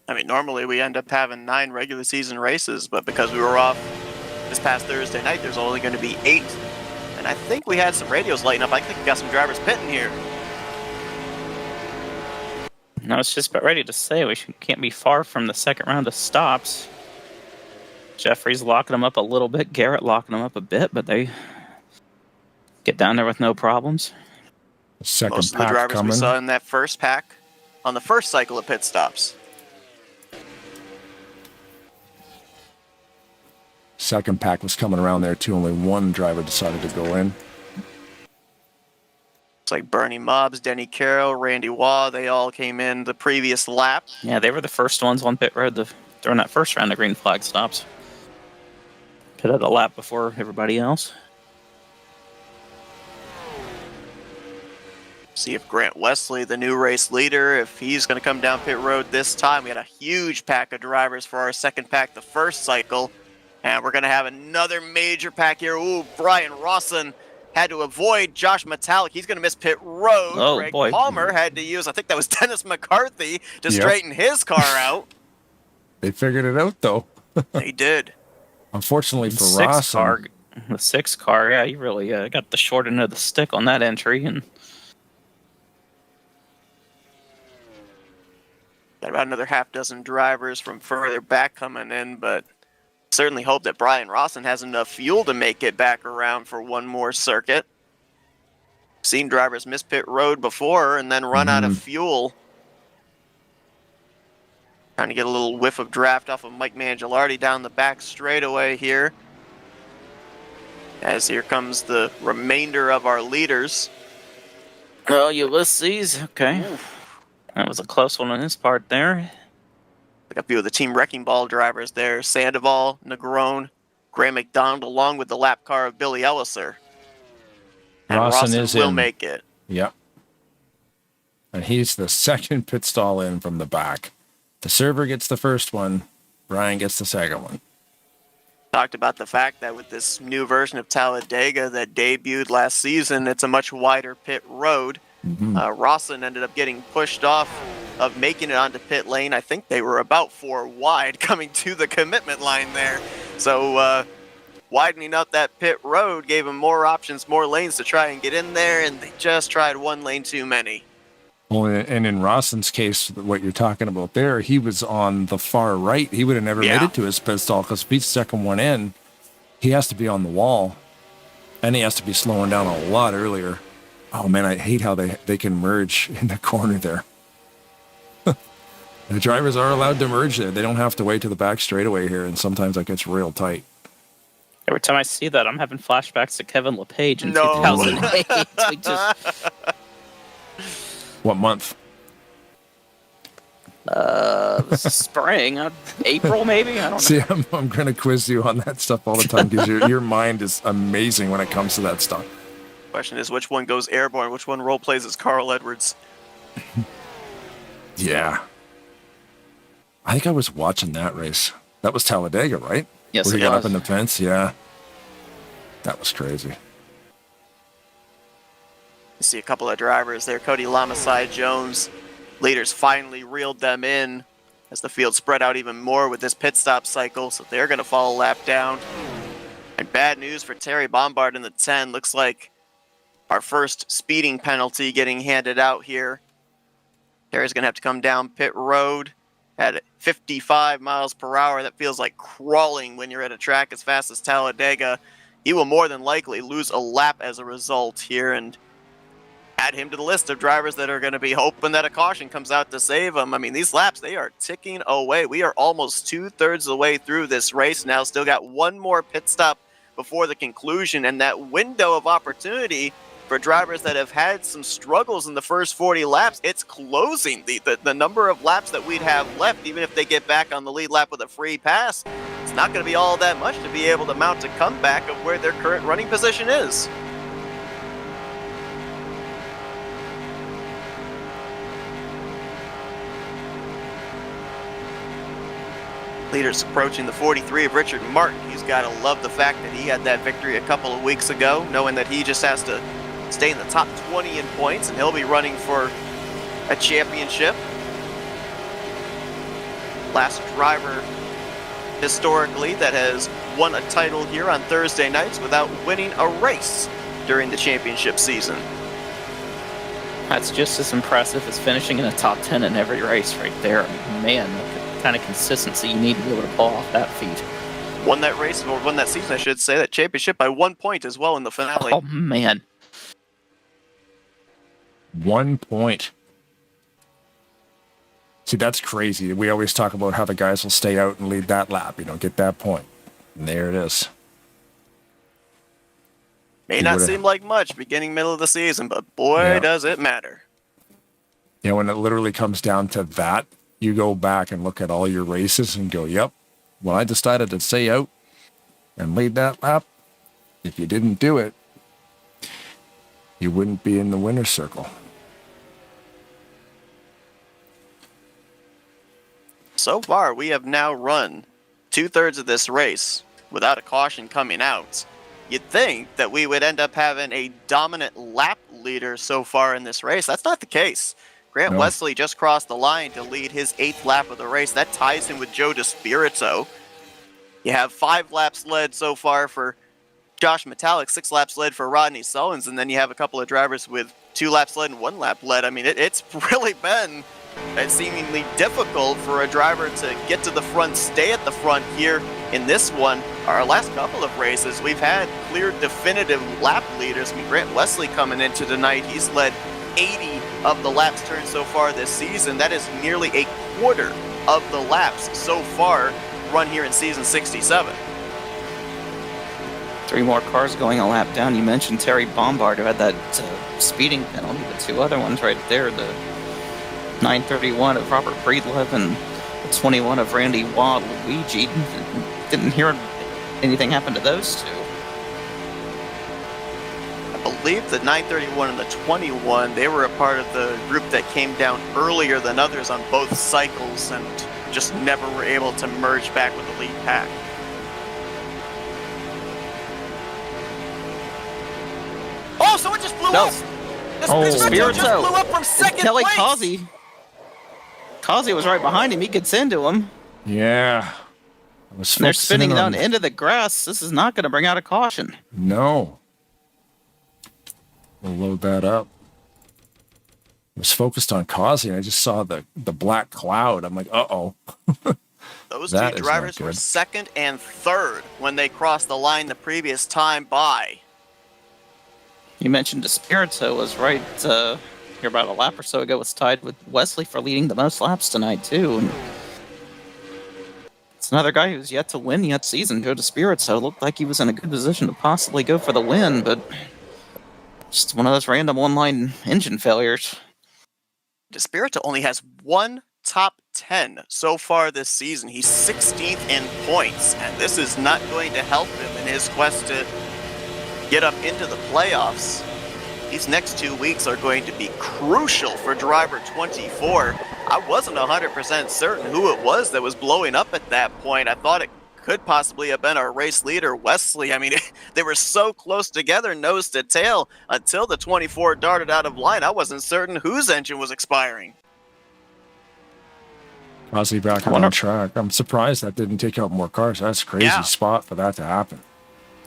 I mean, normally we end up having 9 regular season races, but because we were off this past Thursday night, there's only going to be 8. And I think we had some radios lighting up. I think we got some drivers pitting here. I was just about ready to say we can't be far from the second round of stops. Jeffrey's locking them up a little bit, Garrett locking them up a bit, but they get down there with no problems. Most of the drivers we saw in that first pack on the first cycle of pit stops. Second pack was coming around there too. Only one driver decided to go in. It's like Bernie Mobbs, Denny Carroll, Randy Waugh. They all came in the previous lap. Yeah, they were the first ones on pit road during that first round of green flag stops. Pitted a lap before everybody else. See if Grant Wesley, the new race leader, if he's going to come down pit road this time. We had a huge pack of drivers for our second pack the first cycle. And we're going to have another major pack here. Ooh, Brian Rawson had to avoid Josh Metallic. He's going to miss pit road. Oh, Greg boy. Palmer had to use, I think that was Dennis McCarthy, to straighten his car out. They figured it out, though. They did. Unfortunately for Rawson. The 6 car, yeah, he really got the short end of the stick on that entry. And got about another half dozen drivers from further back coming in, but certainly hope that Brian Rawson has enough fuel to make it back around for one more circuit. Seen drivers miss pit road before and then run out of fuel. Trying to get a little whiff of draft off of Mike Mangialardi down the back straightaway here. As here comes the remainder of our leaders. Oh, Ulysses. Okay. Oof. That was a close one on his part there. Like a few of the Team Wrecking Ball drivers there. Sandoval, Negron, Graham McDonald, along with the lap car of Billy Elliser. And Rawson will make it. Yep. And he's the second pit stall in from the back. The server gets the first one. Brian gets the second one. Talked about the fact that with this new version of Talladega that debuted last season, it's a much wider pit road. Rawson ended up getting pushed off of making it onto pit lane. I think they were about 4 wide coming to the commitment line there. So widening up that pit road gave them more options, more lanes to try and get in there, and they just tried 1 lane too many. Well, and in Rawson's case, what you're talking about there, he was on the far right. He would have never made it to his pit stall because if he's second one in, he has to be on the wall, and he has to be slowing down a lot earlier. Oh, man, I hate how they can merge in the corner there. The drivers are allowed to merge there. They don't have to wait to the back straightaway here, and sometimes that gets real tight. Every time I see that, I'm having flashbacks to Kevin LePage in No. 2008. We just... What month? Spring, April maybe? I don't know. See, I'm going to quiz you on that stuff all the time because your mind is amazing when it comes to that stuff. Question is, which one goes airborne? Which one role plays as Carl Edwards? Yeah. I think I was watching that race. That was Talladega, right? Yes, Where it he got was. up in the fence, yeah. That was crazy. You see a couple of drivers there. Cody Lamasai Jones. Leaders finally reeled them in as the field spread out even more with this pit stop cycle, so they're going to fall a lap down. And bad news for Terry Bombard in the 10. Looks like our first speeding penalty getting handed out here. Terry's going to have to come down pit road at 55 miles per hour. That feels like crawling when you're at a track as fast as Talladega. He will more than likely lose a lap as a result here, and add him to the list of drivers that are going to be hoping that a caution comes out to save them. I mean, these laps, they are ticking away. We are almost 2/3 of the way through this race now. Still got one more pit stop before the conclusion, and that window of opportunity for drivers that have had some struggles in the first 40 laps, it's closing. The number of laps that we'd have left, even if they get back on the lead lap with a free pass, it's not going to be all that much to be able to mount a comeback of where their current running position is. Leaders approaching the 43 of Richard Martin. He's got to love the fact that he had that victory a couple of weeks ago, knowing that he just has to stay in the top 20 in points, and he'll be running for a championship. Last driver historically that has won a title here on Thursday nights without winning a race during the championship season. That's just as impressive as finishing in the top 10 in every race right there. Man, the kind of consistency you need to be able to pull off that feat. Won that race, or won that season, I should say, that championship by 1 point as well in the finale. Oh, man. 1 point. See, that's crazy. We always talk about how the guys will stay out and lead that lap, get that point. And there it is. May not seem like much beginning, middle of the season, but boy, does it matter. When it literally comes down to that, you go back and look at all your races and go, yep, well, I decided to stay out and lead that lap. If you didn't do it, you wouldn't be in the winner's circle. So far, we have now run 2/3 of this race without a caution coming out. You'd think that we would end up having a dominant lap leader so far in this race. That's not the case. Grant Wesley just crossed the line to lead his 8th lap of the race. That ties him with Joe DeSpirito. You have 5 laps led so far for Josh Metallic, 6 laps led for Rodney Sullins, and then you have a couple of drivers with 2 laps led and 1 lap led. I mean, it's really been seemingly difficult for a driver to get to the front, stay at the front here in this one. Our last couple of races, we've had clear, definitive lap leaders. I mean, Grant Wesley coming into tonight, he's led 80 of the laps turned so far this season. That is nearly a quarter of the laps so far run here in season 67. 3 more cars going a lap down. You mentioned Terry Bombard, who had that speeding penalty. The 2 other ones right there, the 931 of Robert Breedlove and the 21 of Randy Luigi. Didn't hear anything happen to those 2. I believe the 931 and the 21, they were a part of the group that came down earlier than others on both cycles and just never were able to merge back with the lead pack. Oh, someone just blew up! The Spirito just blew up from second Kelly place! Causey was right behind him. He gets into him. Yeah. They're spinning down into the grass. This is not going to bring out a caution. No. We'll load that up. I was focused on Causey, and I just saw the black cloud. I'm like, uh-oh. Those 2 drivers were second and third when they crossed the line the previous time by. You mentioned Espirito was right here about a lap or so ago, was tied with Wesley for leading the most laps tonight, too. And it's another guy who's yet to win yet season. Joe Espirito looked like he was in a good position to possibly go for the win, but just one of those random online engine failures. Espirito only has 1 top 10 so far this season. He's 16th in points, and this is not going to help him in his quest to get up into the playoffs. These next 2 weeks are going to be crucial for driver 24. I wasn't 100% certain who it was that was blowing up at that point. I thought it could possibly have been our race leader, Wesley. I mean, they were so close together, nose to tail, until the 24 darted out of line. I wasn't certain whose engine was expiring. Causey back on track. I'm surprised that didn't take out more cars. That's a crazy spot for that to happen.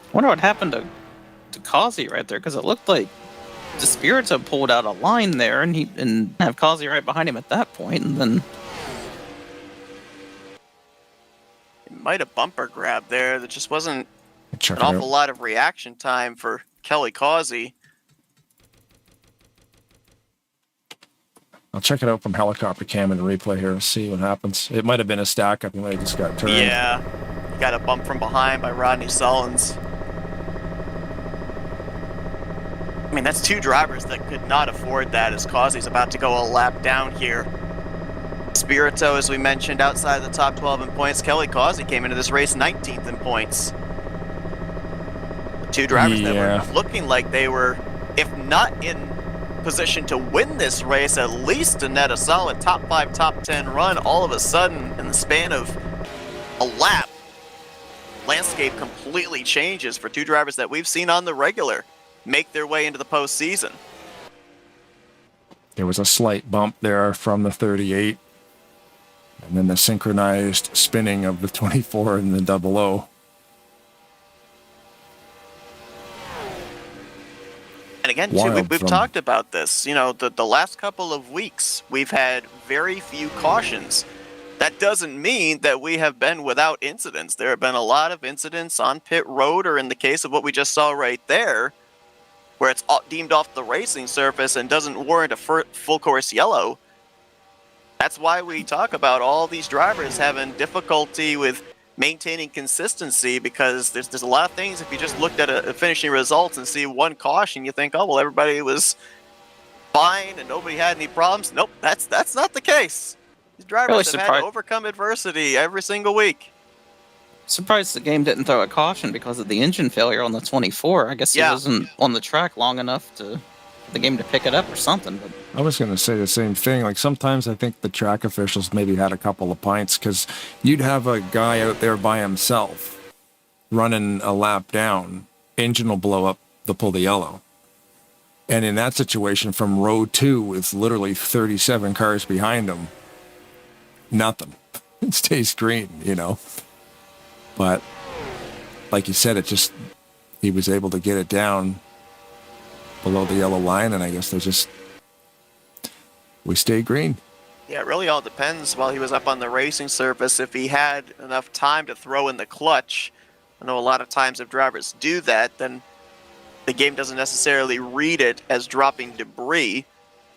I wonder what happened to Causey right there, because it looked like the Spirito pulled out a line there, and have Causey right behind him at that point, and then it might have bumper grabbed there. There just wasn't an awful lot of reaction time for Kelly Causey. I'll check it out from helicopter cam and replay here and see what happens. It might have been a stack up. He might have just got turned. Yeah, he got a bump from behind by Rodney Sullins. I mean, that's 2 drivers that could not afford that, as Causey's about to go a lap down here. Spirito, as we mentioned, outside the top 12 in points. Kelly Causey came into this race 19th in points. The 2 drivers that were looking like they were, if not in position to win this race, at least to net a solid top 5, top 10 run, all of a sudden, in the span of a lap, landscape completely changes for 2 drivers that we've seen on the regular make their way into the postseason. There was a slight bump there from the 38, and then the synchronized spinning of the 24 and the 00. And again, too, we've talked about this. You know, the last couple of weeks, we've had very few cautions. That doesn't mean that we have been without incidents. There have been a lot of incidents on pit road, or in the case of what we just saw right there, where it's deemed off the racing surface and doesn't warrant a full course yellow. That's why we talk about all these drivers having difficulty with maintaining consistency, because there's a lot of things. If you just looked at a finishing results and see 1 caution, you think, oh, well, everybody was fine and nobody had any problems. Nope, that's not the case. These drivers have had to overcome adversity every single week. Surprised the game didn't throw a caution because of the engine failure on the 24. I guess he wasn't on the track long enough for the game to pick it up or something. But I was going to say the same thing. Like, sometimes I think the track officials maybe had a couple of pints, because you'd have a guy out there by himself running a lap down, engine will blow up, they'll pull the yellow. And in that situation, from row 2 with literally 37 cars behind him, nothing. It stays green, you know. But like you said, he was able to get it down below the yellow line, and I guess we stay green. Yeah, it really all depends while he was up on the racing surface if he had enough time to throw in the clutch. I know a lot of times if drivers do that, then the game doesn't necessarily read it as dropping debris.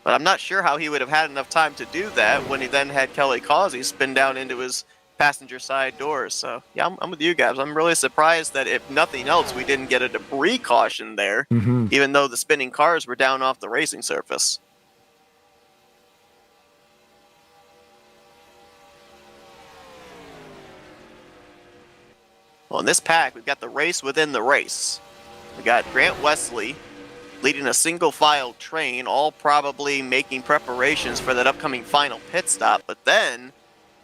But I'm not sure how he would have had enough time to do that when he then had Kelly Causey spin down into his passenger side doors. So yeah, I'm with you guys. I'm really surprised that if nothing else, we didn't get a debris caution there, even though the spinning cars were down off the racing surface. Well, in this pack, we've got the race within the race. We got Grant Wesley leading a single file train, all probably making preparations for that upcoming final pit stop. But then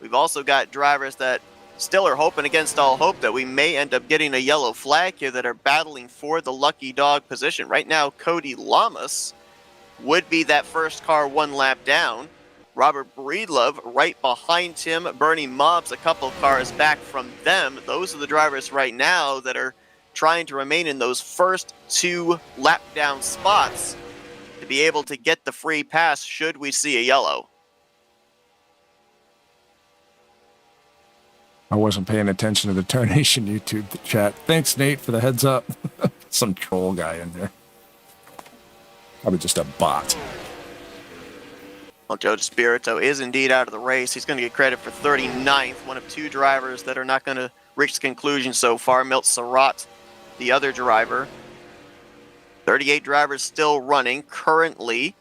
we've also got drivers that still are hoping against all hope that we may end up getting a yellow flag here that are battling for the lucky dog position. Right now, Cody Lamas would be that first car one lap down. Robert Breedlove right behind him. Bernie Mobbs a couple cars back from them. Those are the drivers right now that are trying to remain in those first 2 lap down spots to be able to get the free pass should we see a yellow. I wasn't paying attention to the Tarnation YouTube chat. Thanks, Nate, for the heads up. Some troll guy in there. Probably just a bot. Well, Joe DeSpirito is indeed out of the race. He's going to get credit for 39th, one of 2 drivers that are not going to reach the conclusion so far. Milt Surratt, the other driver. 38 drivers still running, currently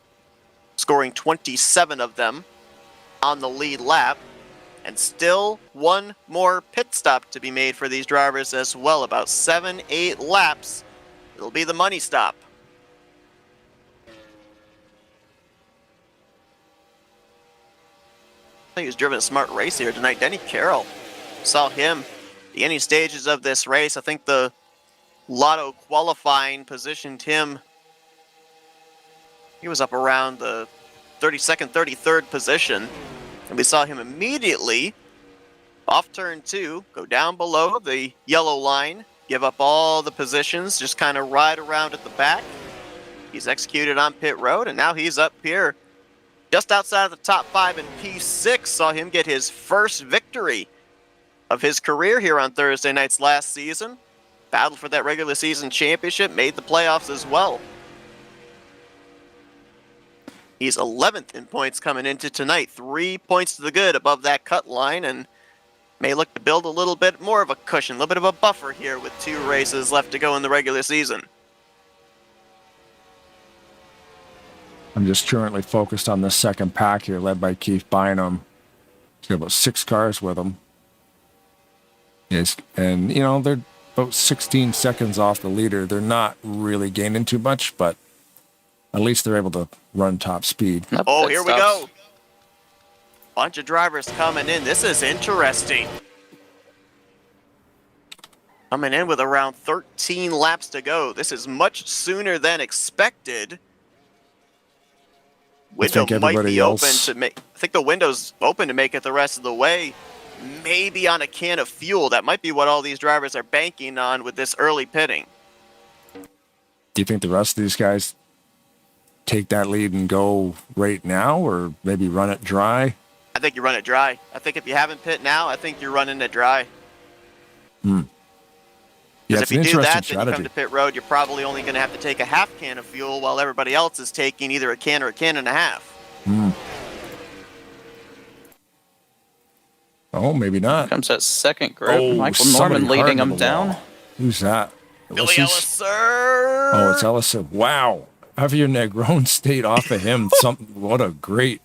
scoring 27 of them on the lead lap. And still one more pit stop to be made for these drivers as well. About 7-8 laps. It'll be the money stop. I think he's driven a smart race here tonight. Denny Carroll, saw him the ending stages of this race. I think the Lotto qualifying positioned him. He was up around the 32nd, 33rd position. And we saw him immediately off turn 2, go down below the yellow line, give up all the positions, just kind of ride around at the back. He's executed on pit road, and now he's up here just outside of the top 5 in P6. Saw him get his first victory of his career here on Thursday night's last season. Battled for that regular season championship, made the playoffs as well. He's 11th in points coming into tonight. 3 points to the good above that cut line, and may look to build a little bit more of a cushion, a little bit of a buffer here with 2 races left to go in the regular season. I'm just currently focused on the second pack here, led by Keith Bynum. He's got about 6 cars with him. Yes, and, you know, they're about 16 seconds off the leader. They're not really gaining too much, but at least they're able to run top speed. Oh, here we go. Bunch of drivers coming in. This is interesting. Coming in with around 13 laps to go. This is much sooner than expected. Window might be open to make. I think the window's open to make it the rest of the way. Maybe on a can of fuel. That might be what all these drivers are banking on with this early pitting. Do you think the rest of these guys take that lead and go right now, or maybe run it dry? I think you run it dry. I think if you haven't pit now, I think you're running it dry. Yeah, Because it's if an you do interesting that, then you come to pit road, you're probably only going to have to take a half can of fuel while everybody else is taking either a can or a can and a half. Oh, maybe not. Comes that second group. Michael Norman leading them down. Who's that? Billy Ellison. Oh, it's Ellison. Wow. Javier Negron stayed off of him. What a great.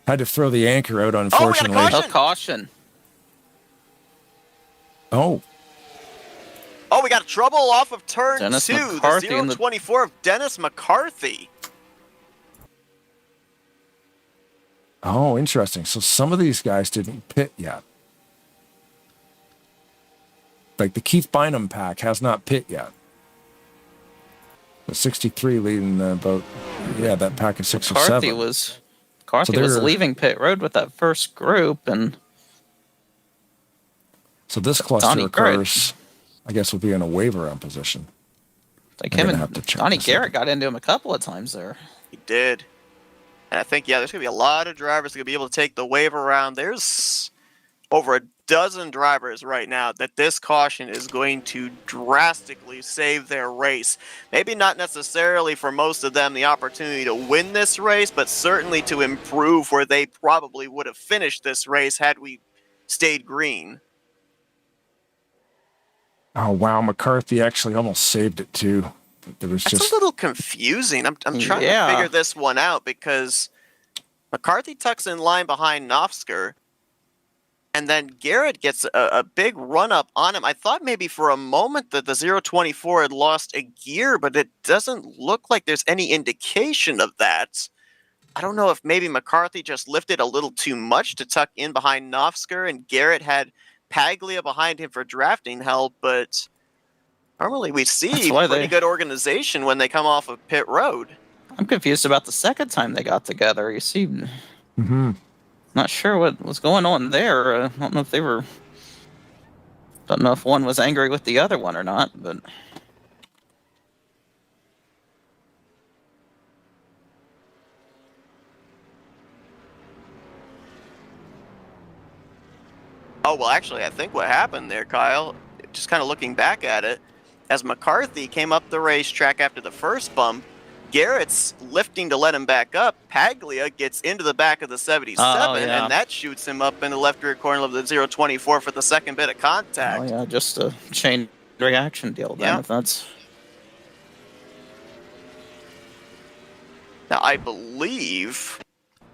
Had to throw the anchor out, unfortunately. Oh, we got A caution. Oh. Oh, we got trouble off of turn Dennis 2. McCarthy The 024 of Dennis McCarthy. Oh, interesting. So some of these guys didn't pit yet. Like the Keith Bynum pack has not pit yet. The 63 leading that pack of 6 or 7. McCarthy was leaving pit road with that first group, and so this cluster occurs, I guess, will be in a waiver on position. Like Donnie Garrett got into him a couple of times there. He did. And I think, there's going to be a lot of drivers that are going to be able to take the wave around. There's over a dozen drivers right now that this caution is going to drastically save their race. Maybe not necessarily for most of them the opportunity to win this race, but certainly to improve where they probably would have finished this race had we stayed green. Oh, wow. McCarthy actually almost saved it, too. There was That's just a little confusing. I'm trying to figure this one out because McCarthy tucks in line behind Nofsker, and then Garrett gets a big run-up on him. I thought maybe for a moment that the 024 had lost a gear, but it doesn't look like there's any indication of that. I don't know if maybe McCarthy just lifted a little too much to tuck in behind Nofsker, and Garrett had Paglia behind him for drafting help, but normally we see pretty good organization when they come off of pit road. I'm confused about the second time they got together. You see, not sure what was going on there. I don't know if don't know if one was angry with the other one or not, but... Oh, well, actually, I think what happened there, Kyle, just kind of looking back at it, as McCarthy came up the racetrack after the first bump, Garrett's lifting to let him back up. Paglia gets into the back of the 77, and that shoots him up in the left rear corner of the 024 for the second bit of contact. Oh, yeah, just a chain reaction deal then, if that's... Now, I believe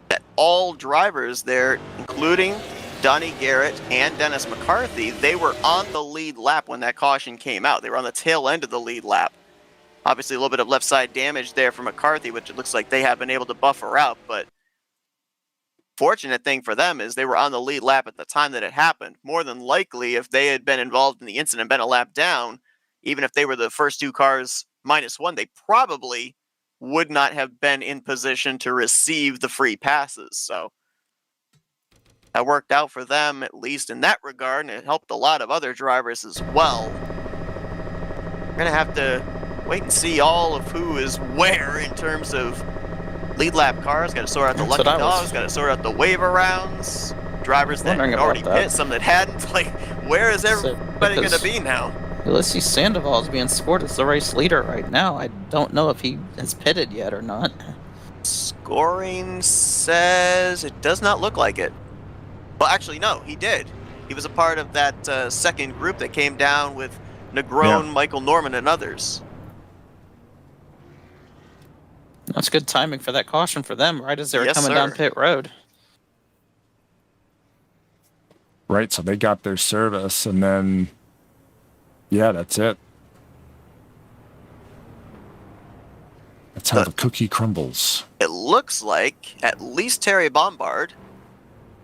that all drivers there, including Donnie Garrett and Dennis McCarthy, they were on the lead lap when that caution came out. They were on the tail end of the lead lap. Obviously, a little bit of left side damage there for McCarthy, which it looks like they have been able to buffer out. But fortunate thing for them is they were on the lead lap at the time that it happened. More than likely, if they had been involved in the incident, been a lap down, even if they were the first two cars -1, they probably would not have been in position to receive the free passes. So that worked out for them, at least in that regard, and it helped a lot of other drivers as well. We're going to have to wait and see all of who is where in terms of lead lap cars. Got to sort out the lucky dogs, got to sort out the waiver rounds, drivers that had already pit, some that hadn't. Like, where is everybody going to be now? Ulysses Sandoval is being scored as the race leader right now. I don't know if he has pitted yet or not. Scoring says it does not look like it. Well, actually, no, he did. He was a part of that second group that came down with Negron, Michael Norman, and others. That's good timing for that caution for them, right as they were coming down pit road. Right, so they got their service, and then, yeah, that's it. That's how the cookie crumbles. It looks like at least Terry Bombard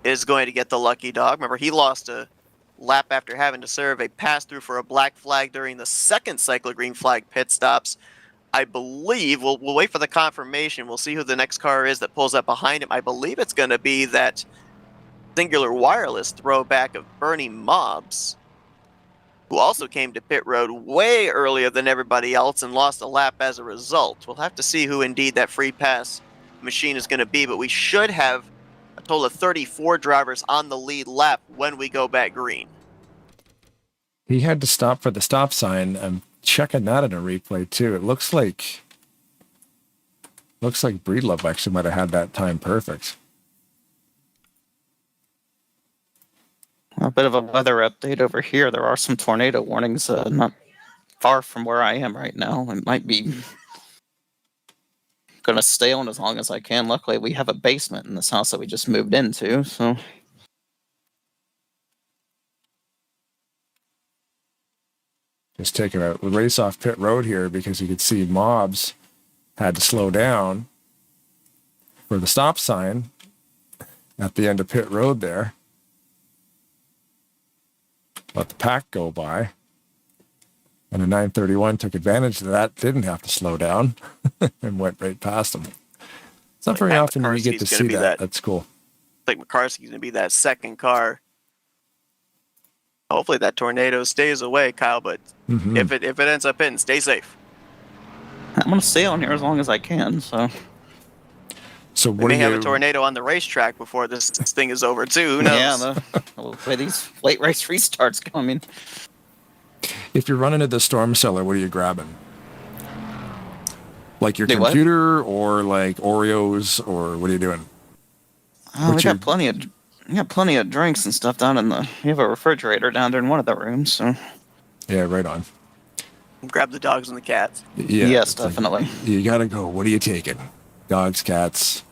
is going to get the lucky dog. Remember, he lost a lap after having to serve a pass-through for a black flag during the second cycle green flag pit stops. I believe, we'll wait for the confirmation. We'll see who the next car is that pulls up behind him. I believe it's going to be that Singular Wireless throwback of Bernie Mobbs, who also came to pit road way earlier than everybody else and lost a lap as a result. We'll have to see who indeed that free pass machine is going to be, but we should have a total of 34 drivers on the lead lap when we go back green. He had to stop for the stop sign. I'm checking that in a replay too. It looks like Breedlove actually might have had that time perfect. A bit of a weather update over here. There are some tornado warnings not far from where I am right now. It might be going to stay on as long as I can. Luckily, we have a basement in this house that we just moved into, so... Just taking a race off pit road here because you could see Mobbs had to slow down for the stop sign at the end of pit road there. Let the pack go by. And a 931 took advantage of that, didn't have to slow down, and went right past them. It's not very often you get to see that. That's cool. I think McCarthy's going to be that second car. Hopefully that tornado stays away, Kyle, but if it ends up hitting, stay safe. I'm going to stay on here as long as I can, so... So we may have a tornado on the racetrack before this thing is over, too. Who knows? Yeah, the way these late race restarts go, I mean... If you're running to the storm cellar, what are you grabbing? Like your computer or like Oreos, or what are you doing? Oh, we got plenty of You got plenty of drinks and stuff down in the. You have a refrigerator down there in one of the rooms, so. Yeah, right on. Grab the dogs and the cats. Yeah, Yes, it's like, definitely. you gotta go. What are you taking? Dogs, cats,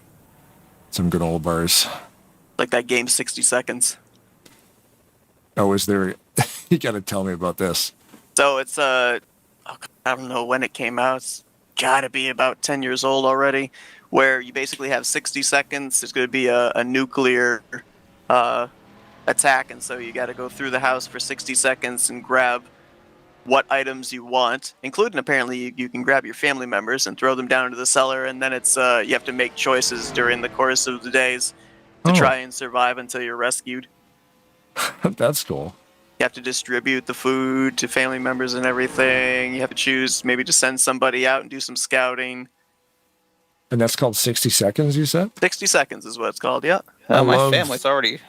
some granola bars. Like that game 60 Seconds. Oh, is there? You gotta tell me about this. So it's I don't know when it came out. It's gotta be about 10 years old already. Where you basically have 60 seconds. There's going to be a nuclear attack, and so you got to go through the house for 60 seconds and grab what items you want, including apparently you can grab your family members and throw them down into the cellar, and then it's you have to make choices during the course of the days to try and survive until you're rescued. That's cool. You have to distribute the food to family members and everything. You have to choose maybe to send somebody out and do some scouting. And that's called 60 Seconds, you said? 60 seconds is what it's called, yeah. My family's already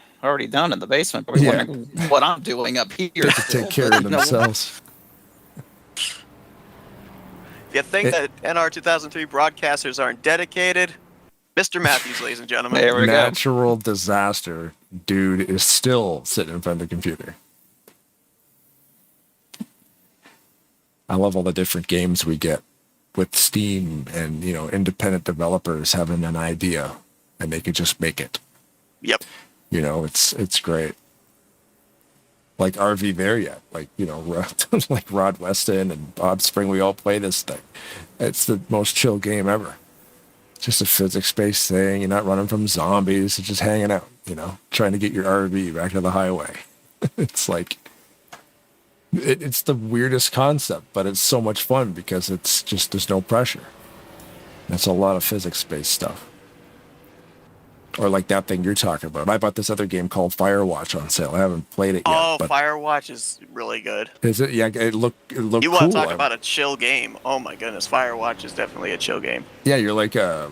down in the basement, but Yeah. wondering what I'm doing up here. They have to take care of themselves. If you think that NR2003 broadcasters aren't dedicated, Mr. Matthews, ladies and gentlemen. There we go. Natural disaster. Dude is still sitting in front of the computer. I love all the different games we get with Steam and, independent developers having an idea and they could just make it. Yep. It's great. Like RV There Yet, like Rod Weston and Bob Spring, we all play this thing. It's the most chill game ever. Just a physics-based thing. You're not running from zombies. It's just hanging out, trying to get your RV back to the highway. It's like, it's the weirdest concept, but it's so much fun because it's just, there's no pressure. That's a lot of physics-based stuff. Or like that thing you're talking about. I bought this other game called Firewatch on sale. I haven't played it yet. Oh, but Firewatch is really good. is it? Yeah, it looked You cool. want to talk about a chill game? Oh my goodness, Firewatch is definitely a chill game. Yeah, you're like a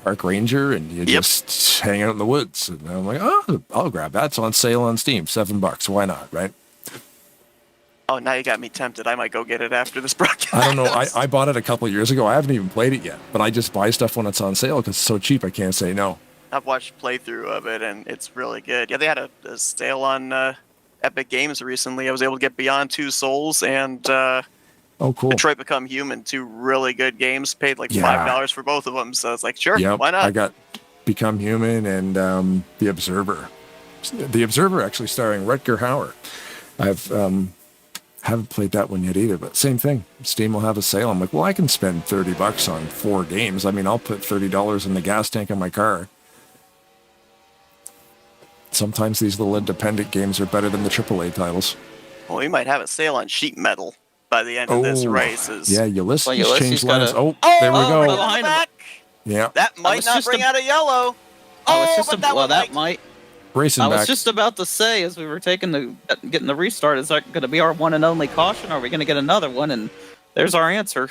park ranger and you just hang out in the woods. And I'm like, oh, I'll grab that. It's on sale on Steam, $7. Why not, right? Oh, now you got me tempted. I might go get it after this broadcast. I don't know. I bought it a couple of years ago. I haven't even played it yet, but I just buy stuff when it's on sale because it's so cheap. I can't say no. I've watched a playthrough of it, and it's really good. Yeah, they had a sale on Epic Games recently. I was able to get Beyond Two Souls and Oh, cool. Detroit Become Human, two really good games. Paid like Yeah. $5 for both of them, so it's like, sure, Yep, why not? I got Become Human and The Observer. The Observer actually starring Rutger Hauer. I've haven't played that one yet either, but same thing. Steam will have a sale. I'm like, well, I can spend $30 on 4 games. I mean, I'll put $30 in the gas tank of my car. Sometimes these little independent games are better than the AAA titles. Well, we might have a sale on sheet metal by the end of this race. Yeah, Ulysses Well, Ulysses changed got lines. a- Oh, there we go. behind him. Yeah, That might was not just bring a- out a yellow. That might. racing I was back. just about to say, as we were getting the restart, is that going to be our one and only caution? Or are we going to get another one? And there's our answer.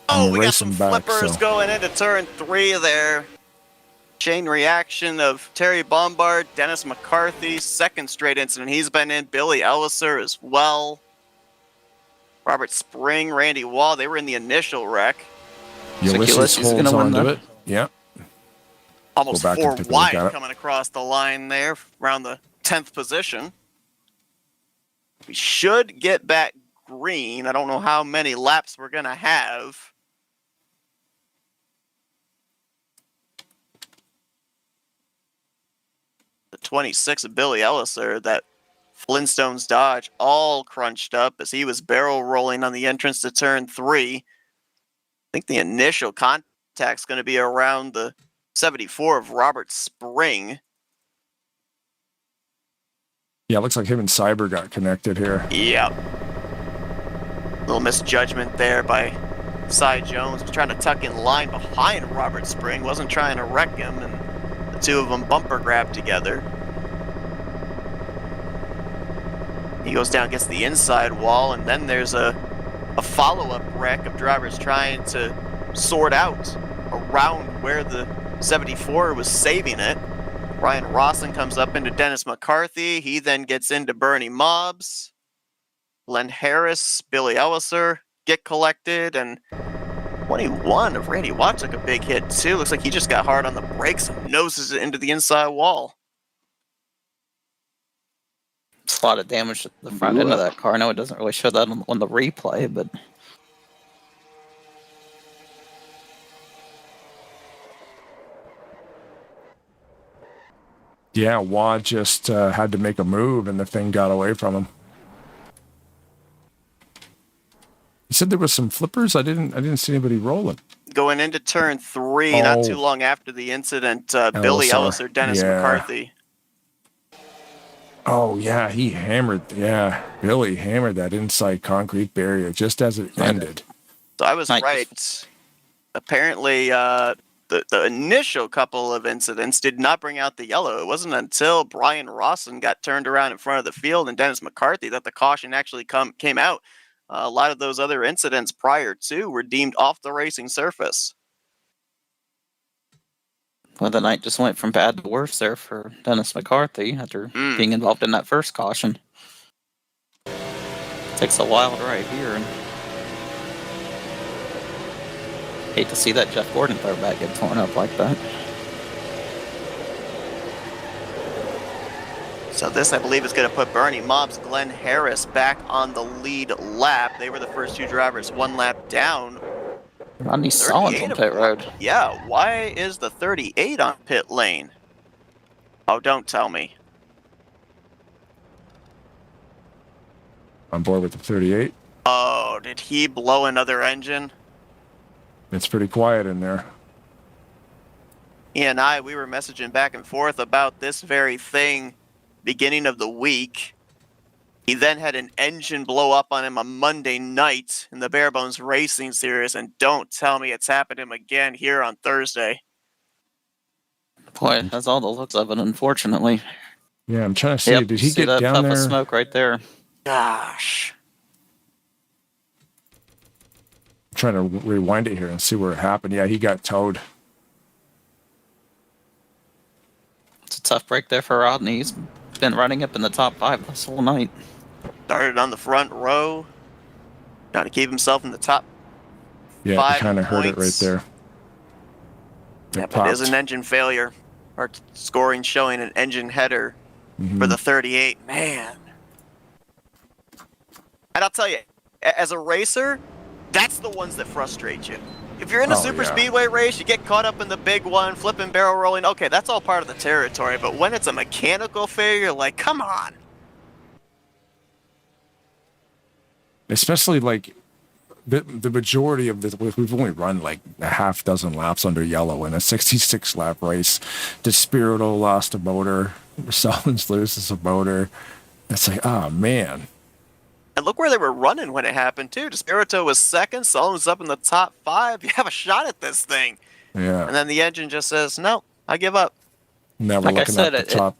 Oh, I'm we got racing some back, flippers so- going into turn 3 there. Chain reaction of Terry Bombard, Dennis McCarthy, second straight incident he's been in. Billy Elliser as well. Robert Spring, Randy Wall, they were in the initial wreck. Ulysses Ulysses is holds gonna win on to that. it. Yeah. Almost Go back and 4 take a look wide at it. coming across the line there around the 10th position. We should get back green. I don't know how many laps we're going to have. The 26 of Billy Elliser, that Flintstones Dodge, all crunched up as he was barrel rolling on the entrance to turn 3. I think the initial contact's going to be around the 74 of Robert Spring. Yeah, it looks like him and Cyber got connected here. Yep. Little misjudgment there by Cy Jones. Was trying to tuck in line behind Robert Spring. Wasn't trying to wreck him, and the two of them bumper grab together. He goes down, gets the inside wall, and then there's a follow-up wreck of drivers trying to sort out around where the 74 was saving it. Ryan Rawson comes up into Dennis McCarthy. He then gets into Bernie Mobbs. Len Harris, Billy Elliser get collected, and 21 of Randy Watt took a big hit too. Looks like he just got hard on the brakes and noses it into the inside wall. a lot of damage to the front end of that car. I know it doesn't really show that on the replay, but Yeah, Watt just had to make a move, and the thing got away from him. You said there was some flippers. I didn't see anybody rolling. Going into turn 3, not too long after the incident, Billy Ellis or Dennis McCarthy. Oh, yeah, he hammered. Yeah, Billy hammered that inside concrete barrier just as it ended. So I was right. Apparently, the initial couple of incidents did not bring out the yellow. It wasn't until Brian Rawson got turned around in front of the field and Dennis McCarthy that the caution actually came out. A lot of those other incidents prior to were deemed off the racing surface. Well, the night just went from bad to worse there for Dennis McCarthy after being involved in that first caution. Takes a wild ride here. And hate to see that Jeff Gordon throwback get torn up like that. So this, I believe, is going to put Bernie Mobb's Glenn Harris back on the lead lap. They were the first two drivers one lap down. Rodney Solins on pit road. Yeah, why is the 38 on pit lane? Oh, don't tell me. On board with the 38. Oh, did he blow another engine? It's pretty quiet in there. He and we were messaging back and forth about this very thing beginning of the week. He then had an engine blow up on him on Monday night in the Bare Bones Racing Series, and don't tell me it's happened to him again here on Thursday. Boy, that's all the looks of it, unfortunately. Yeah, I'm trying to see. Did he get down there? Puff of smoke right there. Gosh. I'm trying to rewind it here and see where it happened. Yeah, he got towed. It's a tough break there for Rodney. He's been running up in the top 5 this whole night. Started on the front row. Trying to keep himself in the top 5 Yeah, he kind of heard it right there. Yeah, but it is an engine failure. Our scoring showing an engine header for the 38. Man. And I'll tell you, as a racer, that's the ones that frustrate you. If you're in a super speedway race, you get caught up in the big one, flipping, barrel rolling. Okay, that's all part of the territory. But when it's a mechanical failure, like, come on. Especially like the majority of this, we've only run like a half dozen laps under yellow in a 66 lap race. Despirito lost a motor. Solins loses a motor. It's like, oh man. And look where they were running when it happened, too. Despirito was second. Solon was up in the top 5. You have a shot at this thing. Yeah. And then the engine just says, no, I give up. Never like looking I said, at the top.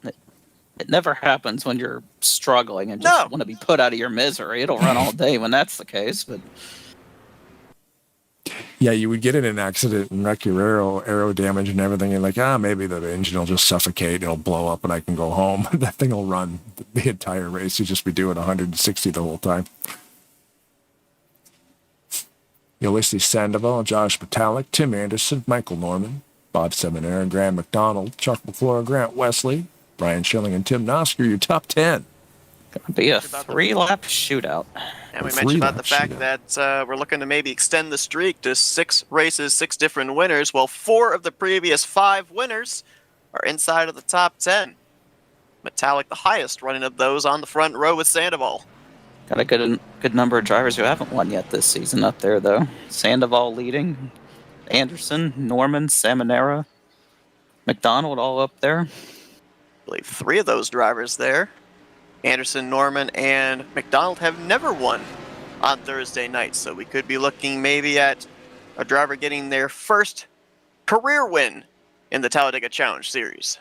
It never happens when you're struggling and just want to be put out of your misery. It'll run all day when that's the case. But yeah, you would get in an accident and wreck your aero damage and everything. And like, maybe the engine will just suffocate. It'll blow up and I can go home. That thing will run the entire race. You'll just be doing 160 the whole time. Ulysses Sandoval, Josh Metallic, Tim Anderson, Michael Norman, Bob Seminaire, Graham McDonald, Chuck McClure, Grant Wesley, Brian Schilling, and Tim Nosker, your top 10. Gonna be a 3-lap shootout. And we mentioned about the fact that we're looking to maybe extend the streak to 6 races, 6 different winners. Well, 4 of the previous 5 winners are inside of the top 10. Metallic, the highest running of those on the front row with Sandoval. Got a good number of drivers who haven't won yet this season up there, though. Sandoval leading, Anderson, Norman, Samanera, McDonald all up there. I believe 3 of those drivers there. Anderson, Norman, and McDonald have never won on Thursday night, so we could be looking maybe at a driver getting their first career win in the Talladega Challenge Series.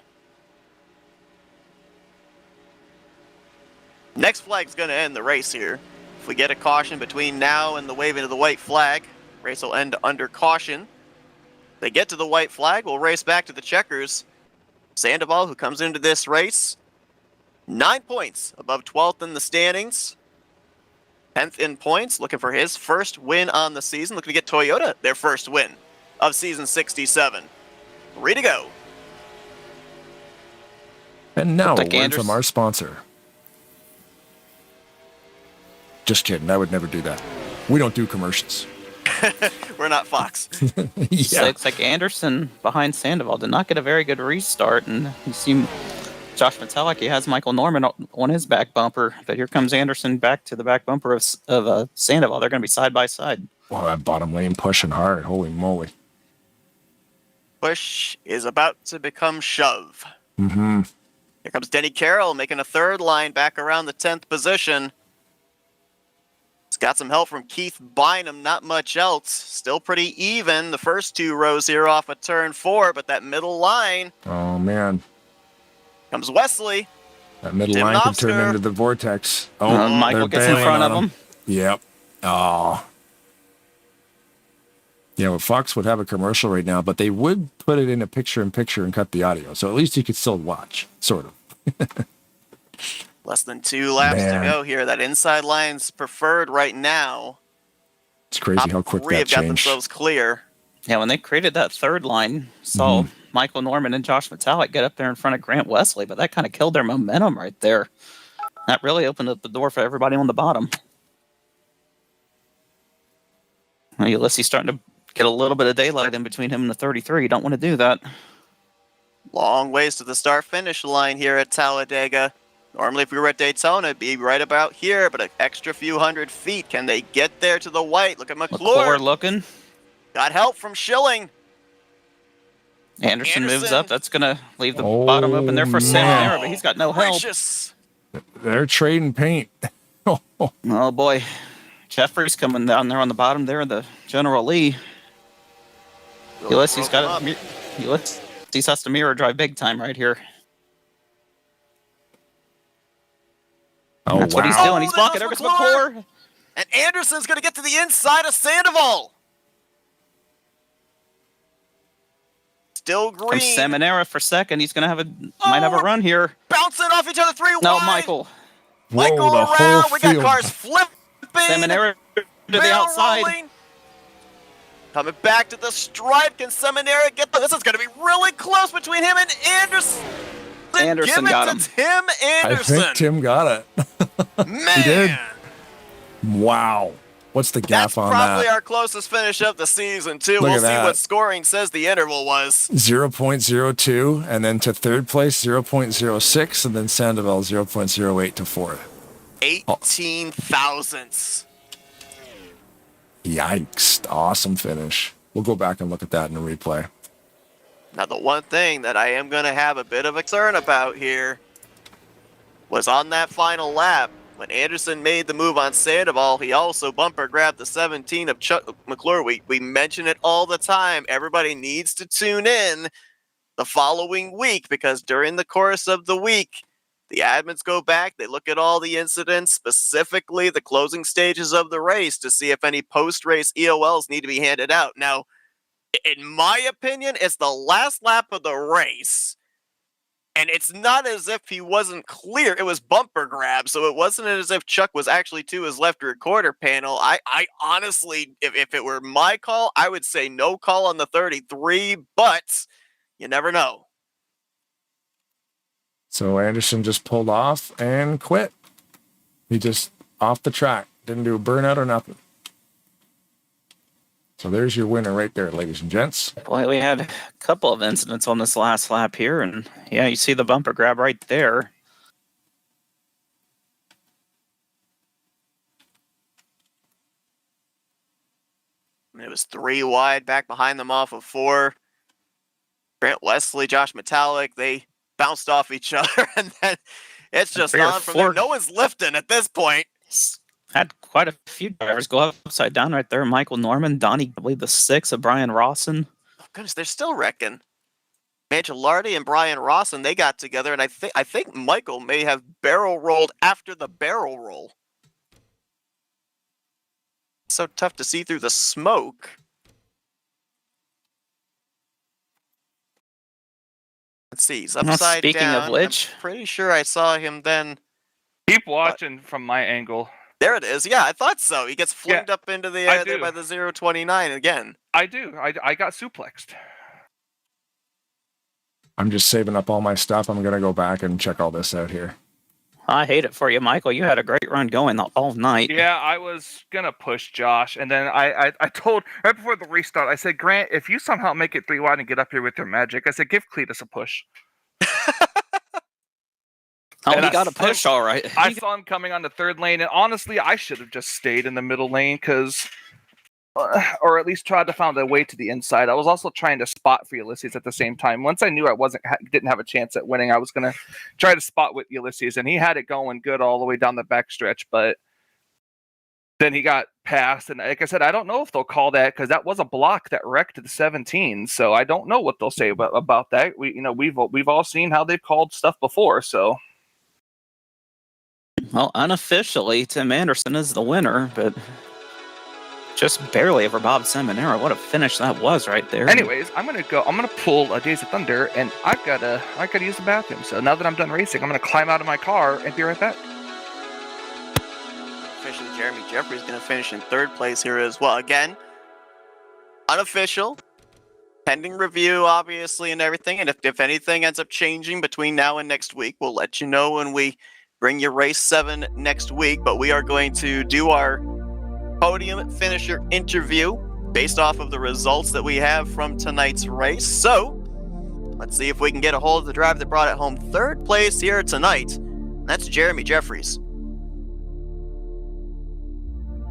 Next flag's going to end the race here. If we get a caution between now and the waving of the white flag, race will end under caution. If they get to the white flag, we'll race back to the checkers. Sandoval, who comes into this race 9 points above 12th in the standings. 10th in points, looking for his first win on the season. Looking to get Toyota their first win of season 67. 3 to go. And now a word from our sponsor. Just kidding. I would never do that. We don't do commercials. We're not Fox. So it's like Anderson behind Sandoval did not get a very good restart, and you see Josh Metalik, he has Michael Norman on his back bumper, but here comes Anderson back to the back bumper of Sandoval. They're going to be side by side. Well, that bottom lane pushing hard. Holy moly. Push is about to become shove. Mm-hmm. Here comes Denny Carroll making a third line back around the 10th position. He's got some help from Keith Bynum, not much else. Still pretty even. The first two rows here off of turn 4, but that middle line. Oh, man. Comes Wesley. That middle line can turn into the vortex. Oh, Michael gets in front of him. Yep. Oh. Yeah, well, Fox would have a commercial right now, but they would put it in a picture-in-picture and cut the audio. So at least you could still watch, sort of. Less than 2 laps to go here. That inside line's preferred right now. It's crazy how quick that Three have got changed. themselves clear. Yeah, when they created that third line, saw Michael Norman and Josh Metalik get up there in front of Grant Wesley, but that kind of killed their momentum right there. That really opened up the door for everybody on the bottom. Well, Ulysses starting to get a little bit of daylight in between him and the 33. You don't want to do that. Long ways to the start-finish line here at Talladega. Normally, if we were at Daytona, it'd be right about here, but an extra few hundred feet. Can they get there to the white? Look at McClure. Looking. Got help from Schilling. Anderson moves up. That's going to leave the bottom open there for Sam, but he's got no help. Gracious. They're trading paint. Oh, boy. Jeffrey's coming down there on the bottom there, the General Lee. Ulysses has to mirror drive big time right here. Oh, That's what he's doing. He's blocking. There goes McClure. And Anderson's going to get to the inside of Sandoval. Still green. From Seminara for second. He's going to might have a run here. Bouncing off each other 3 wide. No, Michael. Michael around. We got cars flipping. Seminara to the outside. Rolling. Coming back to the stripe. Can Seminara get this? Is going to be really close between him and Anderson. Anderson got him. Tim Anderson. I think Tim got it. Man. He did. Wow. What's the gap on that? That's probably our closest finish of the season, too. We'll see what scoring says the interval was. 0.02, and then to third place, 0.06, and then Sandoval, 0.08 to fourth. 18 thousandths. Yikes. Awesome finish. We'll go back and look at that in a replay. Now, the one thing that I am going to have a bit of a concern about here was on that final lap, when Anderson made the move on Sandoval, he also bumper grabbed the 17 of Chuck McClure. We mention it all the time. Everybody needs to tune in the following week, because during the course of the week, the admins go back, they look at all the incidents, specifically the closing stages of the race, to see if any post-race EOLs need to be handed out. Now, in my opinion, it's the last lap of the race. And it's not as if he wasn't clear. It was bumper grab, so it wasn't as if Chuck was actually to his left rear quarter panel. I honestly, if it were my call, I would say no call on the 33, but you never know. So Anderson just pulled off and quit. He just off the track. Didn't do a burnout or nothing. So there's your winner right there, ladies and gents. Boy, we had a couple of incidents on this last lap here, and yeah, you see the bumper grab right there. It was 3 wide back behind them off of 4. Grant Wesley, Josh Metalik, they bounced off each other, and then it's just on from there. No one's lifting at this point. Had quite a few drivers go upside down right there. Michael Norman, Donnie, I believe the 6 of Brian Rawson. Oh, goodness, they're still wrecking. Mangialardi and Brian Rawson, they got together, and I think Michael may have barrel rolled after the barrel roll. It's so tough to see through the smoke. Let's see, he's upside Speaking down. of which, I'm pretty sure I saw him then. Keep watching from my angle. There it is. Yeah, I thought so. He gets flinged up into the air there by the 029 again. I do. I got suplexed. I'm just saving up all my stuff. I'm going to go back and check all this out here. I hate it for you, Michael. You had a great run going all night. Yeah, I was gonna push Josh, and then I told right before the restart, I said, Grant, if you somehow make it 3 wide and get up here with your magic, I said, give Cletus a push. Oh, And he I got a saw him- push, all right. I saw him coming on the third lane, and honestly, I should have just stayed in the middle lane or at least tried to find a way to the inside. I was also trying to spot for Ulysses at the same time. Once I knew I didn't have a chance at winning, I was gonna try to spot with Ulysses, and he had it going good all the way down the backstretch, but then he got passed. And like I said, I don't know if they'll call that because that was a block that wrecked the 17. So I don't know what they'll say about that. We've all seen how they've called stuff before. So. Well, unofficially, Tim Anderson is the winner, but just barely over Bob Seminara. What a finish that was right there. Anyways, I'm gonna pull a Days of Thunder, and I gotta use the bathroom. So now that I'm done racing, I'm gonna climb out of my car and be right back. Officially, Jeremy Jeffrey is going to finish in third place here as well. Again, unofficial, pending review, obviously, and everything. And if anything ends up changing between now and next week, we'll let you know when we bring you race 7 next week. But we are going to do our podium finisher interview based off of the results that we have from tonight's race. So let's see if we can get a hold of the driver that brought it home third place here tonight. That's Jeremy Jeffries.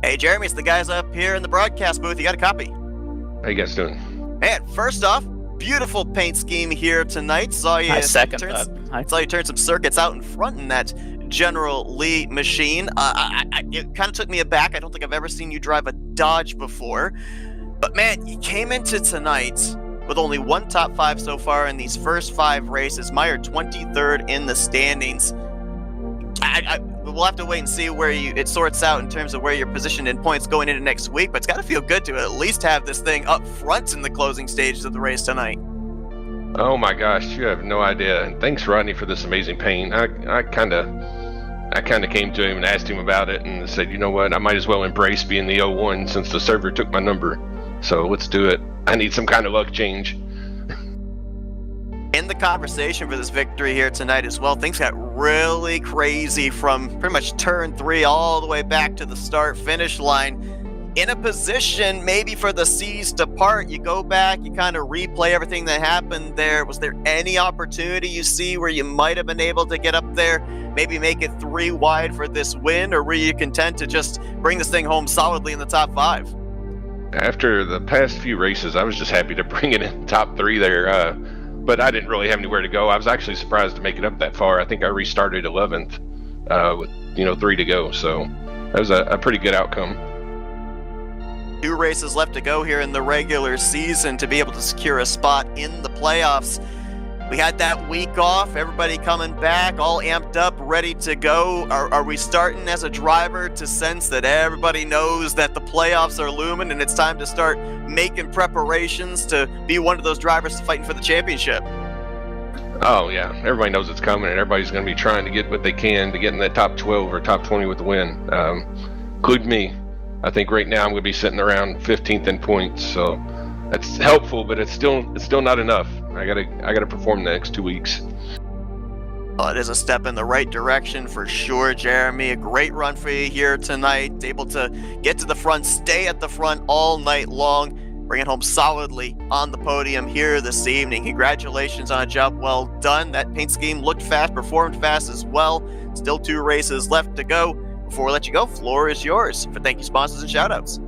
Hey, Jeremy, it's the guys up here in the broadcast booth. You got a copy? How you guys doing? Man, first off, beautiful paint scheme here tonight. I second that. Saw you turn some circuits out in front in that General Lee machine. It kind of took me aback. I don't think I've ever seen you drive a Dodge before. But man, you came into tonight with only one top 5 so far in these first 5 races. Meyer 23rd in the standings. We'll have to wait and see where it sorts out in terms of where you're positioned in points going into next week, but it's got to feel good to at least have this thing up front in the closing stages of the race tonight. Oh my gosh, you have no idea. And thanks, Rodney, for this amazing paint. I kind of came to him and asked him about it and said, you know what, I might as well embrace being the 01 since the server took my number. So let's do it. I need some kind of luck change. In the conversation for this victory here tonight as well, things got really crazy from pretty much turn 3 all the way back to the start-finish line. In a position maybe for the C's to part, you go back, you kind of replay everything that happened there. Was there any opportunity you see where you might have been able to get up there, maybe make it 3 wide for this win, or were you content to just bring this thing home solidly in the top 5? After the past few races, I was just happy to bring it in top 3 there. But I didn't really have anywhere to go. I was actually surprised to make it up that far. I think I restarted 11th with 3 to go. So that was a pretty good outcome. 2 races left to go here in the regular season to be able to secure a spot in the playoffs. We had that week off, everybody coming back, all amped up, ready to go. Are we starting as a driver to sense that everybody knows that the playoffs are looming and it's time to start making preparations to be one of those drivers fighting for the championship? Oh, yeah. Everybody knows it's coming, and everybody's going to be trying to get what they can to get in that top 12 or top 20 with the win. Include me. I think right now I'm going to be sitting around 15th in points, so that's helpful, but it's still not enough. I gotta perform the next 2 weeks. Well, it is a step in the right direction for sure, Jeremy. A great run for you here tonight. Able to get to the front, stay at the front all night long, bring it home solidly on the podium here this evening. Congratulations on a job well done. That paint scheme looked fast, performed fast as well. Still 2 races left to go. Before we let you go, floor is yours for thank you sponsors and shoutouts.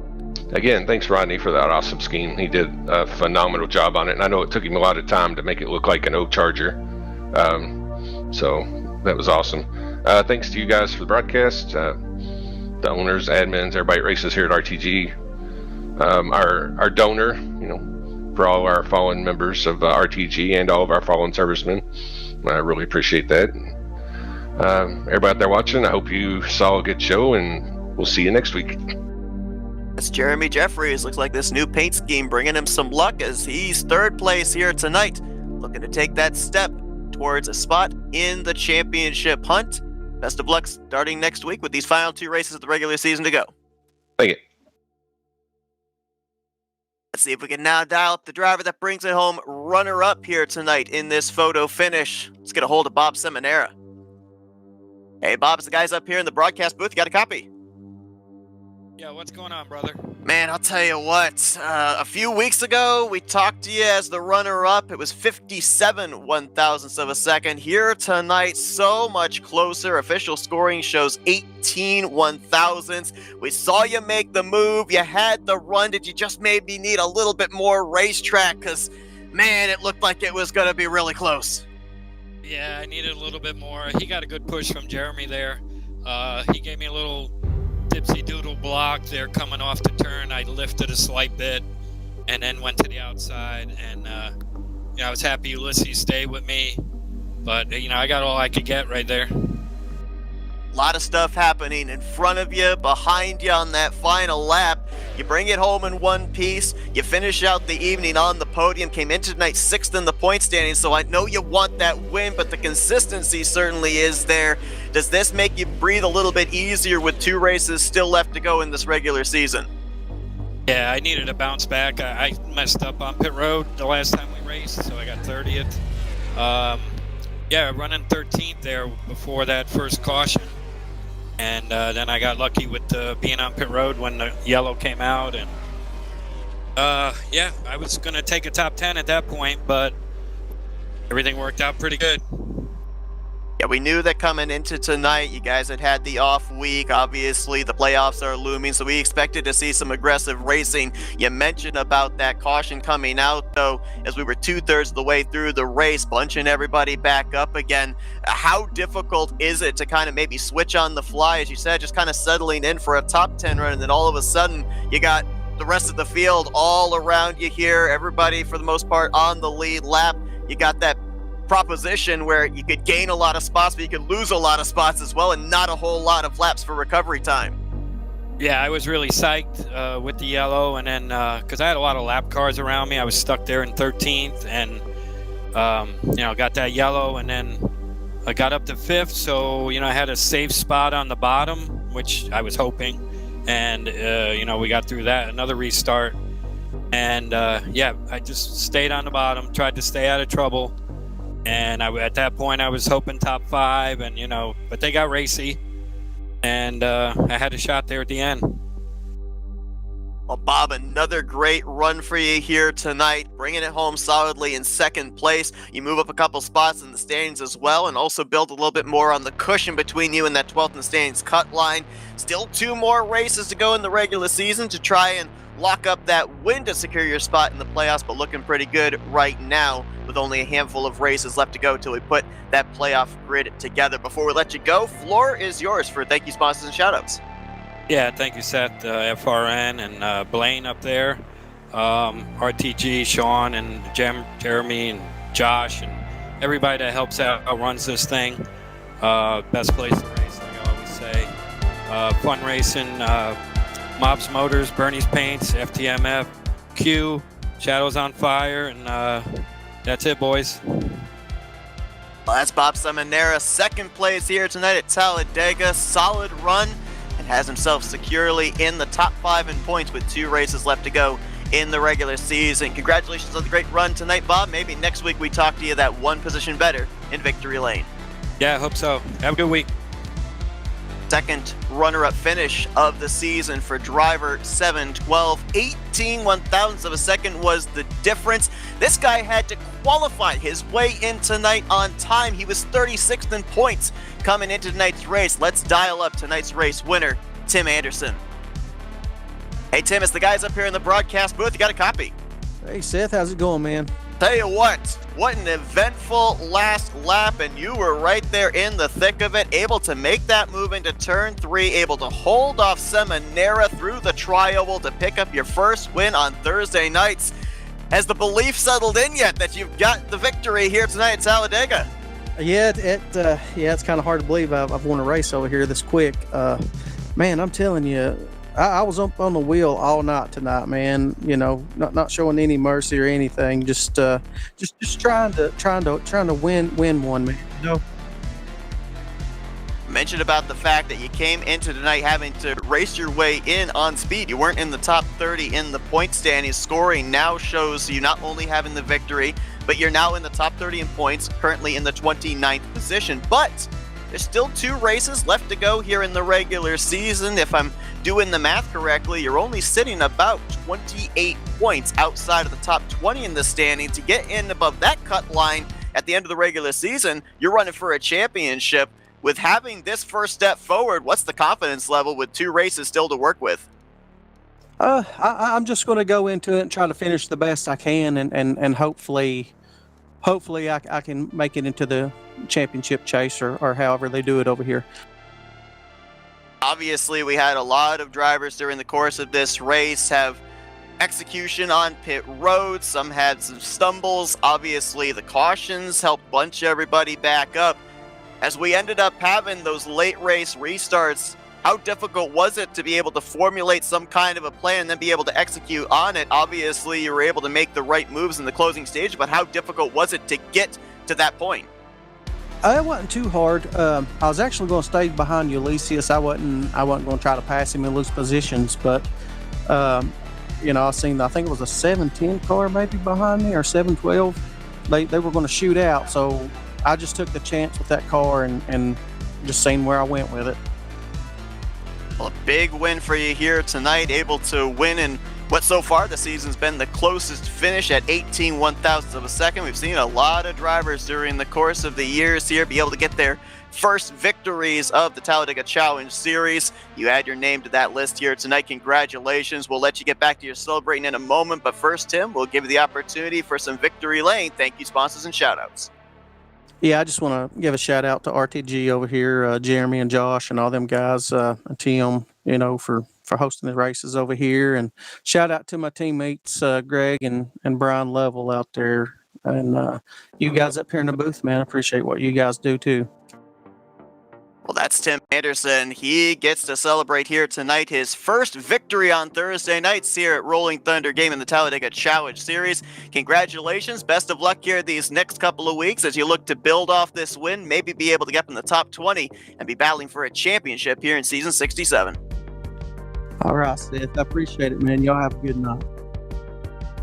Again, thanks, Rodney, for that awesome scheme. He did a phenomenal job on it, and I know it took him a lot of time to make it look like an oak Charger. So that was awesome. Thanks to you guys for the broadcast, the owners, admins, everybody at races here at RTG, our donor, for all our fallen members of RTG and all of our fallen servicemen. I really appreciate that. Everybody out there watching, I hope you saw a good show, and we'll see you next week. That's Jeremy Jeffries. Looks like this new paint scheme bringing him some luck as he's third place here tonight, looking to take that step towards a spot in the championship hunt. Best of luck starting next week with these final 2 races of the regular season to go. Thank you. Let's see if we can now dial up the driver that brings it home runner-up here tonight in this photo finish. Let's get a hold of Bob Seminara. Hey, Bob, it's the guys up here in the broadcast booth. You got a copy? Yeah, what's going on, brother? Man, I'll tell you what. A few weeks ago, we talked to you as the runner-up. It was 57 one-thousandths of a second. Here tonight, so much closer. Official scoring shows 18 one-thousandths. We saw you make the move. You had the run. Did you just maybe need a little bit more racetrack? Because, man, it looked like it was going to be really close. Yeah, I needed a little bit more. He got a good push from Jeremy there. He gave me a little dipsy doodle block there coming off the turn. I lifted a slight bit and then went to the outside, and I was happy Ulysses stayed with me, but I got all I could get right there. A lot of stuff happening in front of you, behind you on that final lap. You bring it home in one piece. You finish out the evening on the podium. Came into tonight 6th in the point standing, so I know you want that win, but the consistency certainly is there. Does this make you breathe a little bit easier with 2 races still left to go in this regular season? Yeah, I needed a bounce back. I messed up on pit road the last time we raced, so I got 30th. Running 13th there before that first caution. And then I got lucky with being on pit road when the yellow came out. And I was going to take a top 10 at that point, but everything worked out pretty good. Yeah, we knew that coming into tonight, you guys had the off week. Obviously, the playoffs are looming, so we expected to see some aggressive racing. You mentioned about that caution coming out, though, as we were 2/3 of the way through the race, bunching everybody back up again. How difficult is it to kind of maybe switch on the fly, as you said, just kind of settling in for a top 10 run, and then all of a sudden, you got the rest of the field all around you here, everybody, for the most part, on the lead lap. You got that proposition where you could gain a lot of spots, but you could lose a lot of spots as well, and not a whole lot of laps for recovery time. Yeah, I was really psyched with the yellow, and then because I had a lot of lap cars around me, I was stuck there in 13th, and got that yellow, and then I got up to 5th, so I had a safe spot on the bottom, which I was hoping, and we got through that, another restart, and I just stayed on the bottom, tried to stay out of trouble. And at that point, I was hoping top 5, and but they got racy, and I had a shot there at the end. Well, Bob, another great run for you here tonight, bringing it home solidly in 2nd place. You move up a couple spots in the standings as well, and also build a little bit more on the cushion between you and that 12th in the standings cut line. Still 2 more races to go in the regular season to try and lock up that win to secure your spot in the playoffs, but looking pretty good right now with only a handful of races left to go till we put that playoff grid together. Before we let you go, floor is yours for thank you, sponsors, and shoutouts. Yeah, thank you, Seth, FRN, and Blaine up there, RTG, Sean, and Jeremy, and Josh, and everybody that helps out, runs this thing. Best place to race, like I always say. Fun racing, Mobs Motors, Bernie's Paints, FTMF, Q, Shadows on Fire, and that's it, boys. Well, that's Bob Simonera, 2nd place here tonight at Talladega. Solid run, and has himself securely in the top 5 in points with 2 races left to go in the regular season. Congratulations on the great run tonight, Bob. Maybe next week we talk to you that 1 position better in victory lane. Yeah, I hope so. Have a good week. 2nd runner-up finish of the season for driver 712. 18 one-thousandths of a second was the difference. This guy had to qualify his way in tonight on time. He was 36th in points coming into tonight's race. Let's dial up tonight's race winner, Tim Anderson. Hey, Tim, it's the guys up here in the broadcast booth. You got a copy? Hey, Seth, how's it going, man? Tell you what an eventful last lap, and you were right there in the thick of it, able to make that move into turn 3, able to hold off Simonera through the tri-oval to pick up your first win on Thursday nights. Has the belief settled in yet that you've got the victory here tonight at Talladega? Yeah, it's kind of hard to believe I've won a race over here this quick. Man, I'm telling you, I was up on the wheel all night tonight, man. Not showing any mercy or anything. Just trying to win one, man. Mentioned about the fact that you came into tonight having to race your way in on speed. You weren't in the top 30 in the point standings. Scoring now shows you not only having the victory, but you're now in the top 30 in points, currently in the 29th position. But There's still 2 races left to go here in the regular season. If I'm doing the math correctly, you're only sitting about 28 points outside of the top 20 in the standing. To get in above that cut line at the end of the regular season, you're running for a championship. With having this first step forward, what's the confidence level with 2 races still to work with? I'm just going to go into it and try to finish the best I can, and hopefully I can make it into the championship chase or however they do it over here. Obviously, we had a lot of drivers during the course of this race have execution on pit road. Some had some stumbles. Obviously, the cautions helped bunch everybody back up. As we ended up having those late race restarts, how difficult was it to be able to formulate some kind of a plan and then be able to execute on it? Obviously, you were able to make the right moves in the closing stage, but how difficult was it to get to that point? It wasn't too hard. I was actually going to stay behind Ulysses. I wasn't going to try to pass him in loose positions, but I think it was a 710 car maybe behind me, or 712. They were going to shoot out, so I just took the chance with that car and just seen where I went with it. Well, a big win for you here tonight, able to win in what so far the season's been the closest finish at 18 one-thousandths of a second. We've seen a lot of drivers during the course of the years here be able to get their first victories of the Talladega Challenge Series. You add your name to that list here tonight. Congratulations. We'll let you get back to your celebrating in a moment, but first, Tim, we'll give you the opportunity for some Victory Lane. Thank you, sponsors, and shout-outs. Yeah, I just want to give a shout out to RTG over here, Jeremy and Josh and all them guys, and Tim, for hosting the races over here. And shout out to my teammates, Greg and Brian Lovell out there. And you guys up here in the booth, man, I appreciate what you guys do too. Well, that's Tim Anderson. He gets to celebrate here tonight his first victory on Thursday nights here at Rolling Thunder Game in the Talladega Challenge Series. Congratulations. Best of luck here these next couple of weeks as you look to build off this win, maybe be able to get up in the top 20 and be battling for a championship here in season 67. All right, Seth. I appreciate it, man. Y'all have a good night.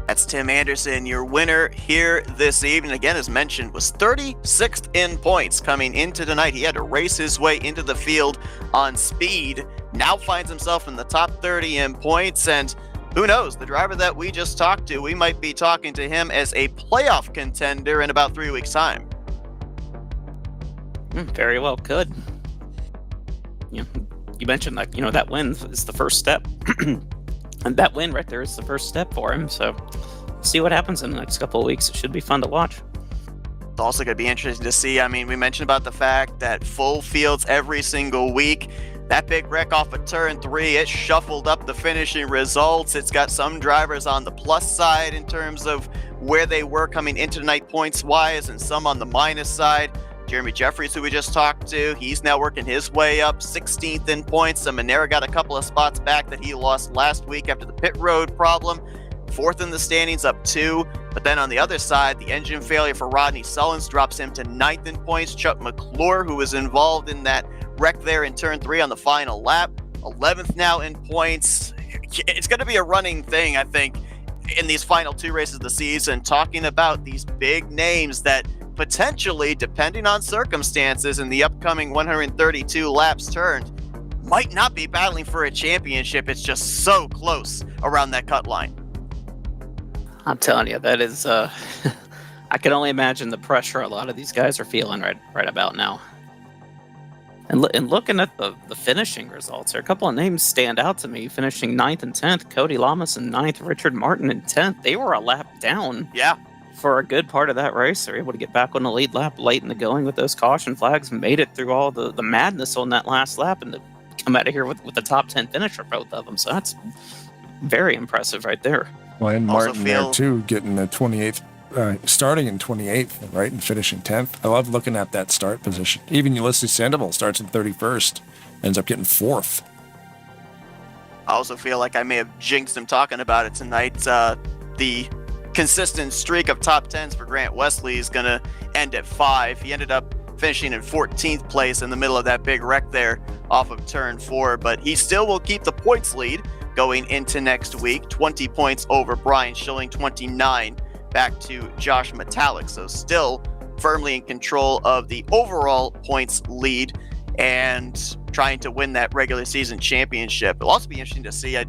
That's Tim Anderson, your winner here this evening. Again, as mentioned, was 36th in points coming into tonight. He had to race his way into the field on speed. Now finds himself in the top 30 in points. And who knows, the driver that we just talked to, we might be talking to him as a playoff contender in about 3 weeks' time. Very well could. You mentioned that, that win is the first step. And that win right there is the first step for him. So see what happens in the next couple of weeks. It should be fun to watch. It's also going to be interesting to see. I mean, we mentioned about the fact that full fields every single week. That big wreck off of turn 3, it shuffled up the finishing results. It's got some drivers on the plus side in terms of where they were coming into tonight points-wise, and some on the minus side. Jeremy Jeffries, who we just talked to, he's now working his way up 16th in points. So Manera got a couple of spots back that he lost last week after the pit road problem. 4th in the standings, up 2. But then on the other side, the engine failure for Rodney Sullins drops him to 9th in points. Chuck McClure, who was involved in that wreck there in turn 3 on the final lap, 11th now in points. It's going to be a running thing, I think, in these final 2 races of the season, talking about these big names that potentially, depending on circumstances in the upcoming 132 laps turned, might not be battling for a championship. It's just so close around that cut line. I'm telling you, that is, I can only imagine the pressure a lot of these guys are feeling right about now. And looking at the finishing results, there are a couple of names stand out to me, finishing 9th and 10th. Cody Lamas in 9th, Richard Martin in 10th. They were a lap down. Yeah. For a good part of that race. They're able to get back on the lead lap late in the going with those caution flags, made it through all the madness on that last lap, and to come out of here with the top 10 finish for both of them. So that's very impressive right there. Well, and Martin there too, getting the 28th, starting in 28th, right, and finishing 10th. I love looking at that start position. Even Ulysses Sandoval starts in 31st, ends up getting 4th. I also feel like I may have jinxed him talking about it tonight. The consistent streak of top 10s for Grant Wesley is going to end at 5. He ended up finishing in 14th place in the middle of that big wreck there off of turn 4, but he still will keep the points lead going into next week. 20 points over Brian Schilling, 29 back to Josh Metallic. So still firmly in control of the overall points lead and trying to win that regular season championship. It'll also be interesting to see. I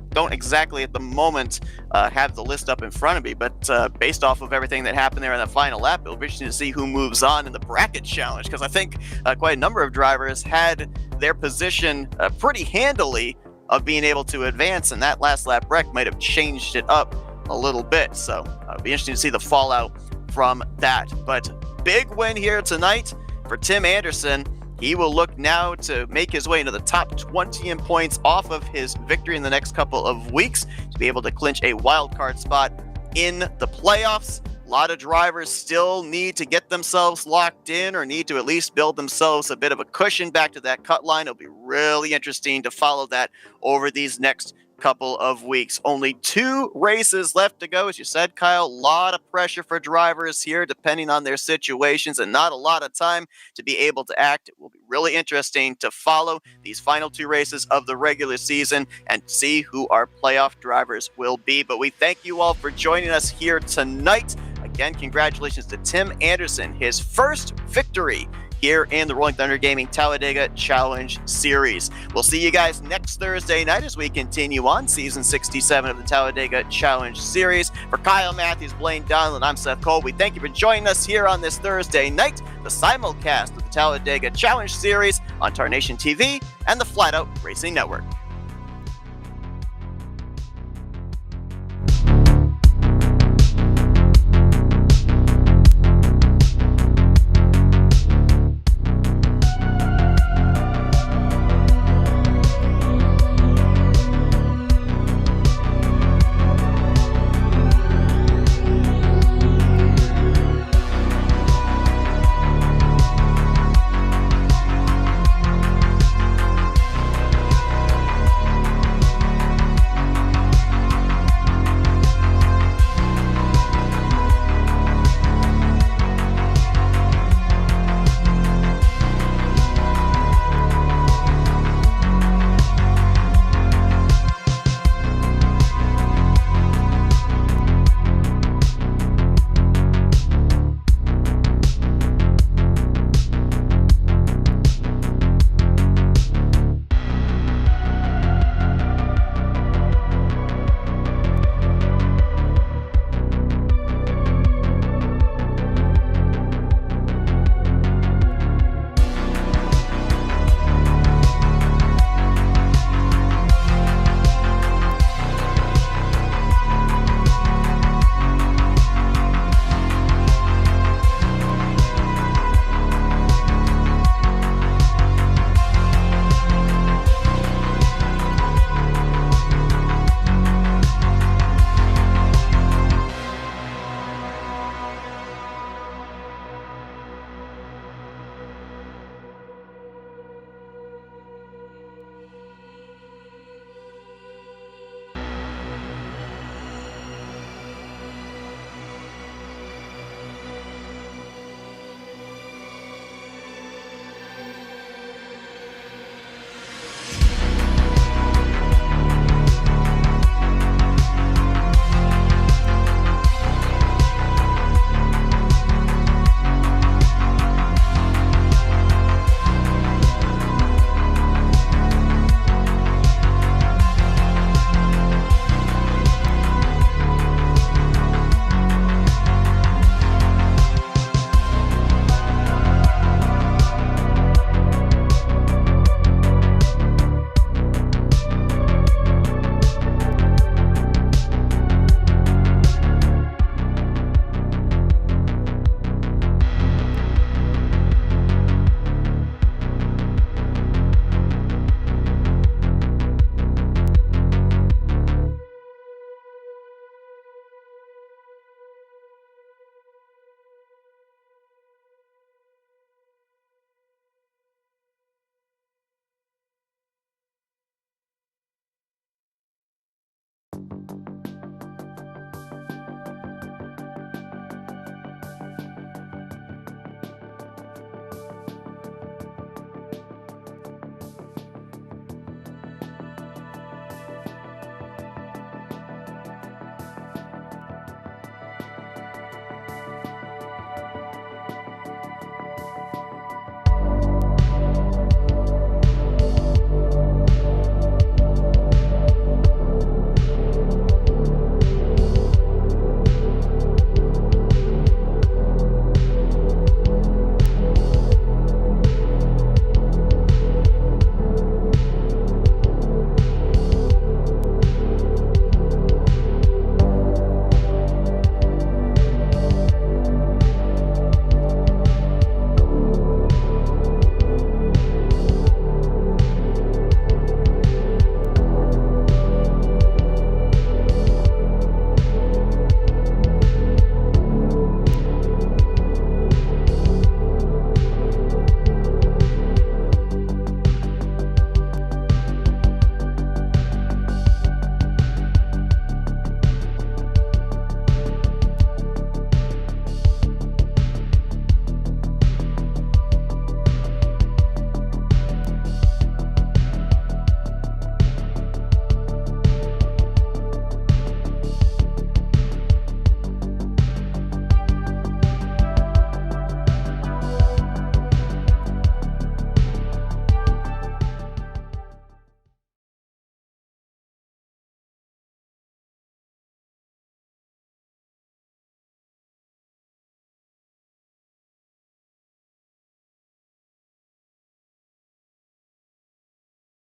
don't exactly at the moment have the list up in front of me, but based off of everything that happened there in the final lap, it'll be interesting to see who moves on in the bracket challenge, because I think quite a number of drivers had their position pretty handily of being able to advance, and that last lap wreck might have changed it up a little bit. So it'll be interesting to see the fallout from that. But big win here tonight for Tim Anderson. He will look now to make his way into the top 20 in points off of his victory in the next couple of weeks to be able to clinch a wild card spot in the playoffs. A lot of drivers still need to get themselves locked in, or need to at least build themselves a bit of a cushion back to that cut line. It'll be really interesting to follow that over these next couple of weeks. Only 2 races left to go, as you said, Kyle. A lot of pressure for drivers here, depending on their situations, and not a lot of time to be able to act. It will be really interesting to follow these final 2 races of the regular season and see who our playoff drivers will be. But we thank you all for joining us here tonight. Again, congratulations to Tim Anderson, his first victory here in the Rolling Thunder Gaming Talladega Challenge Series. We'll see you guys next Thursday night as we continue on Season 67 of the Talladega Challenge Series. For Kyle Matthews, Blaine Donald, and I'm Seth Cole, we thank you for joining us here on this Thursday night, the simulcast of the Talladega Challenge Series on Tarnation TV and the Flat Out Racing Network.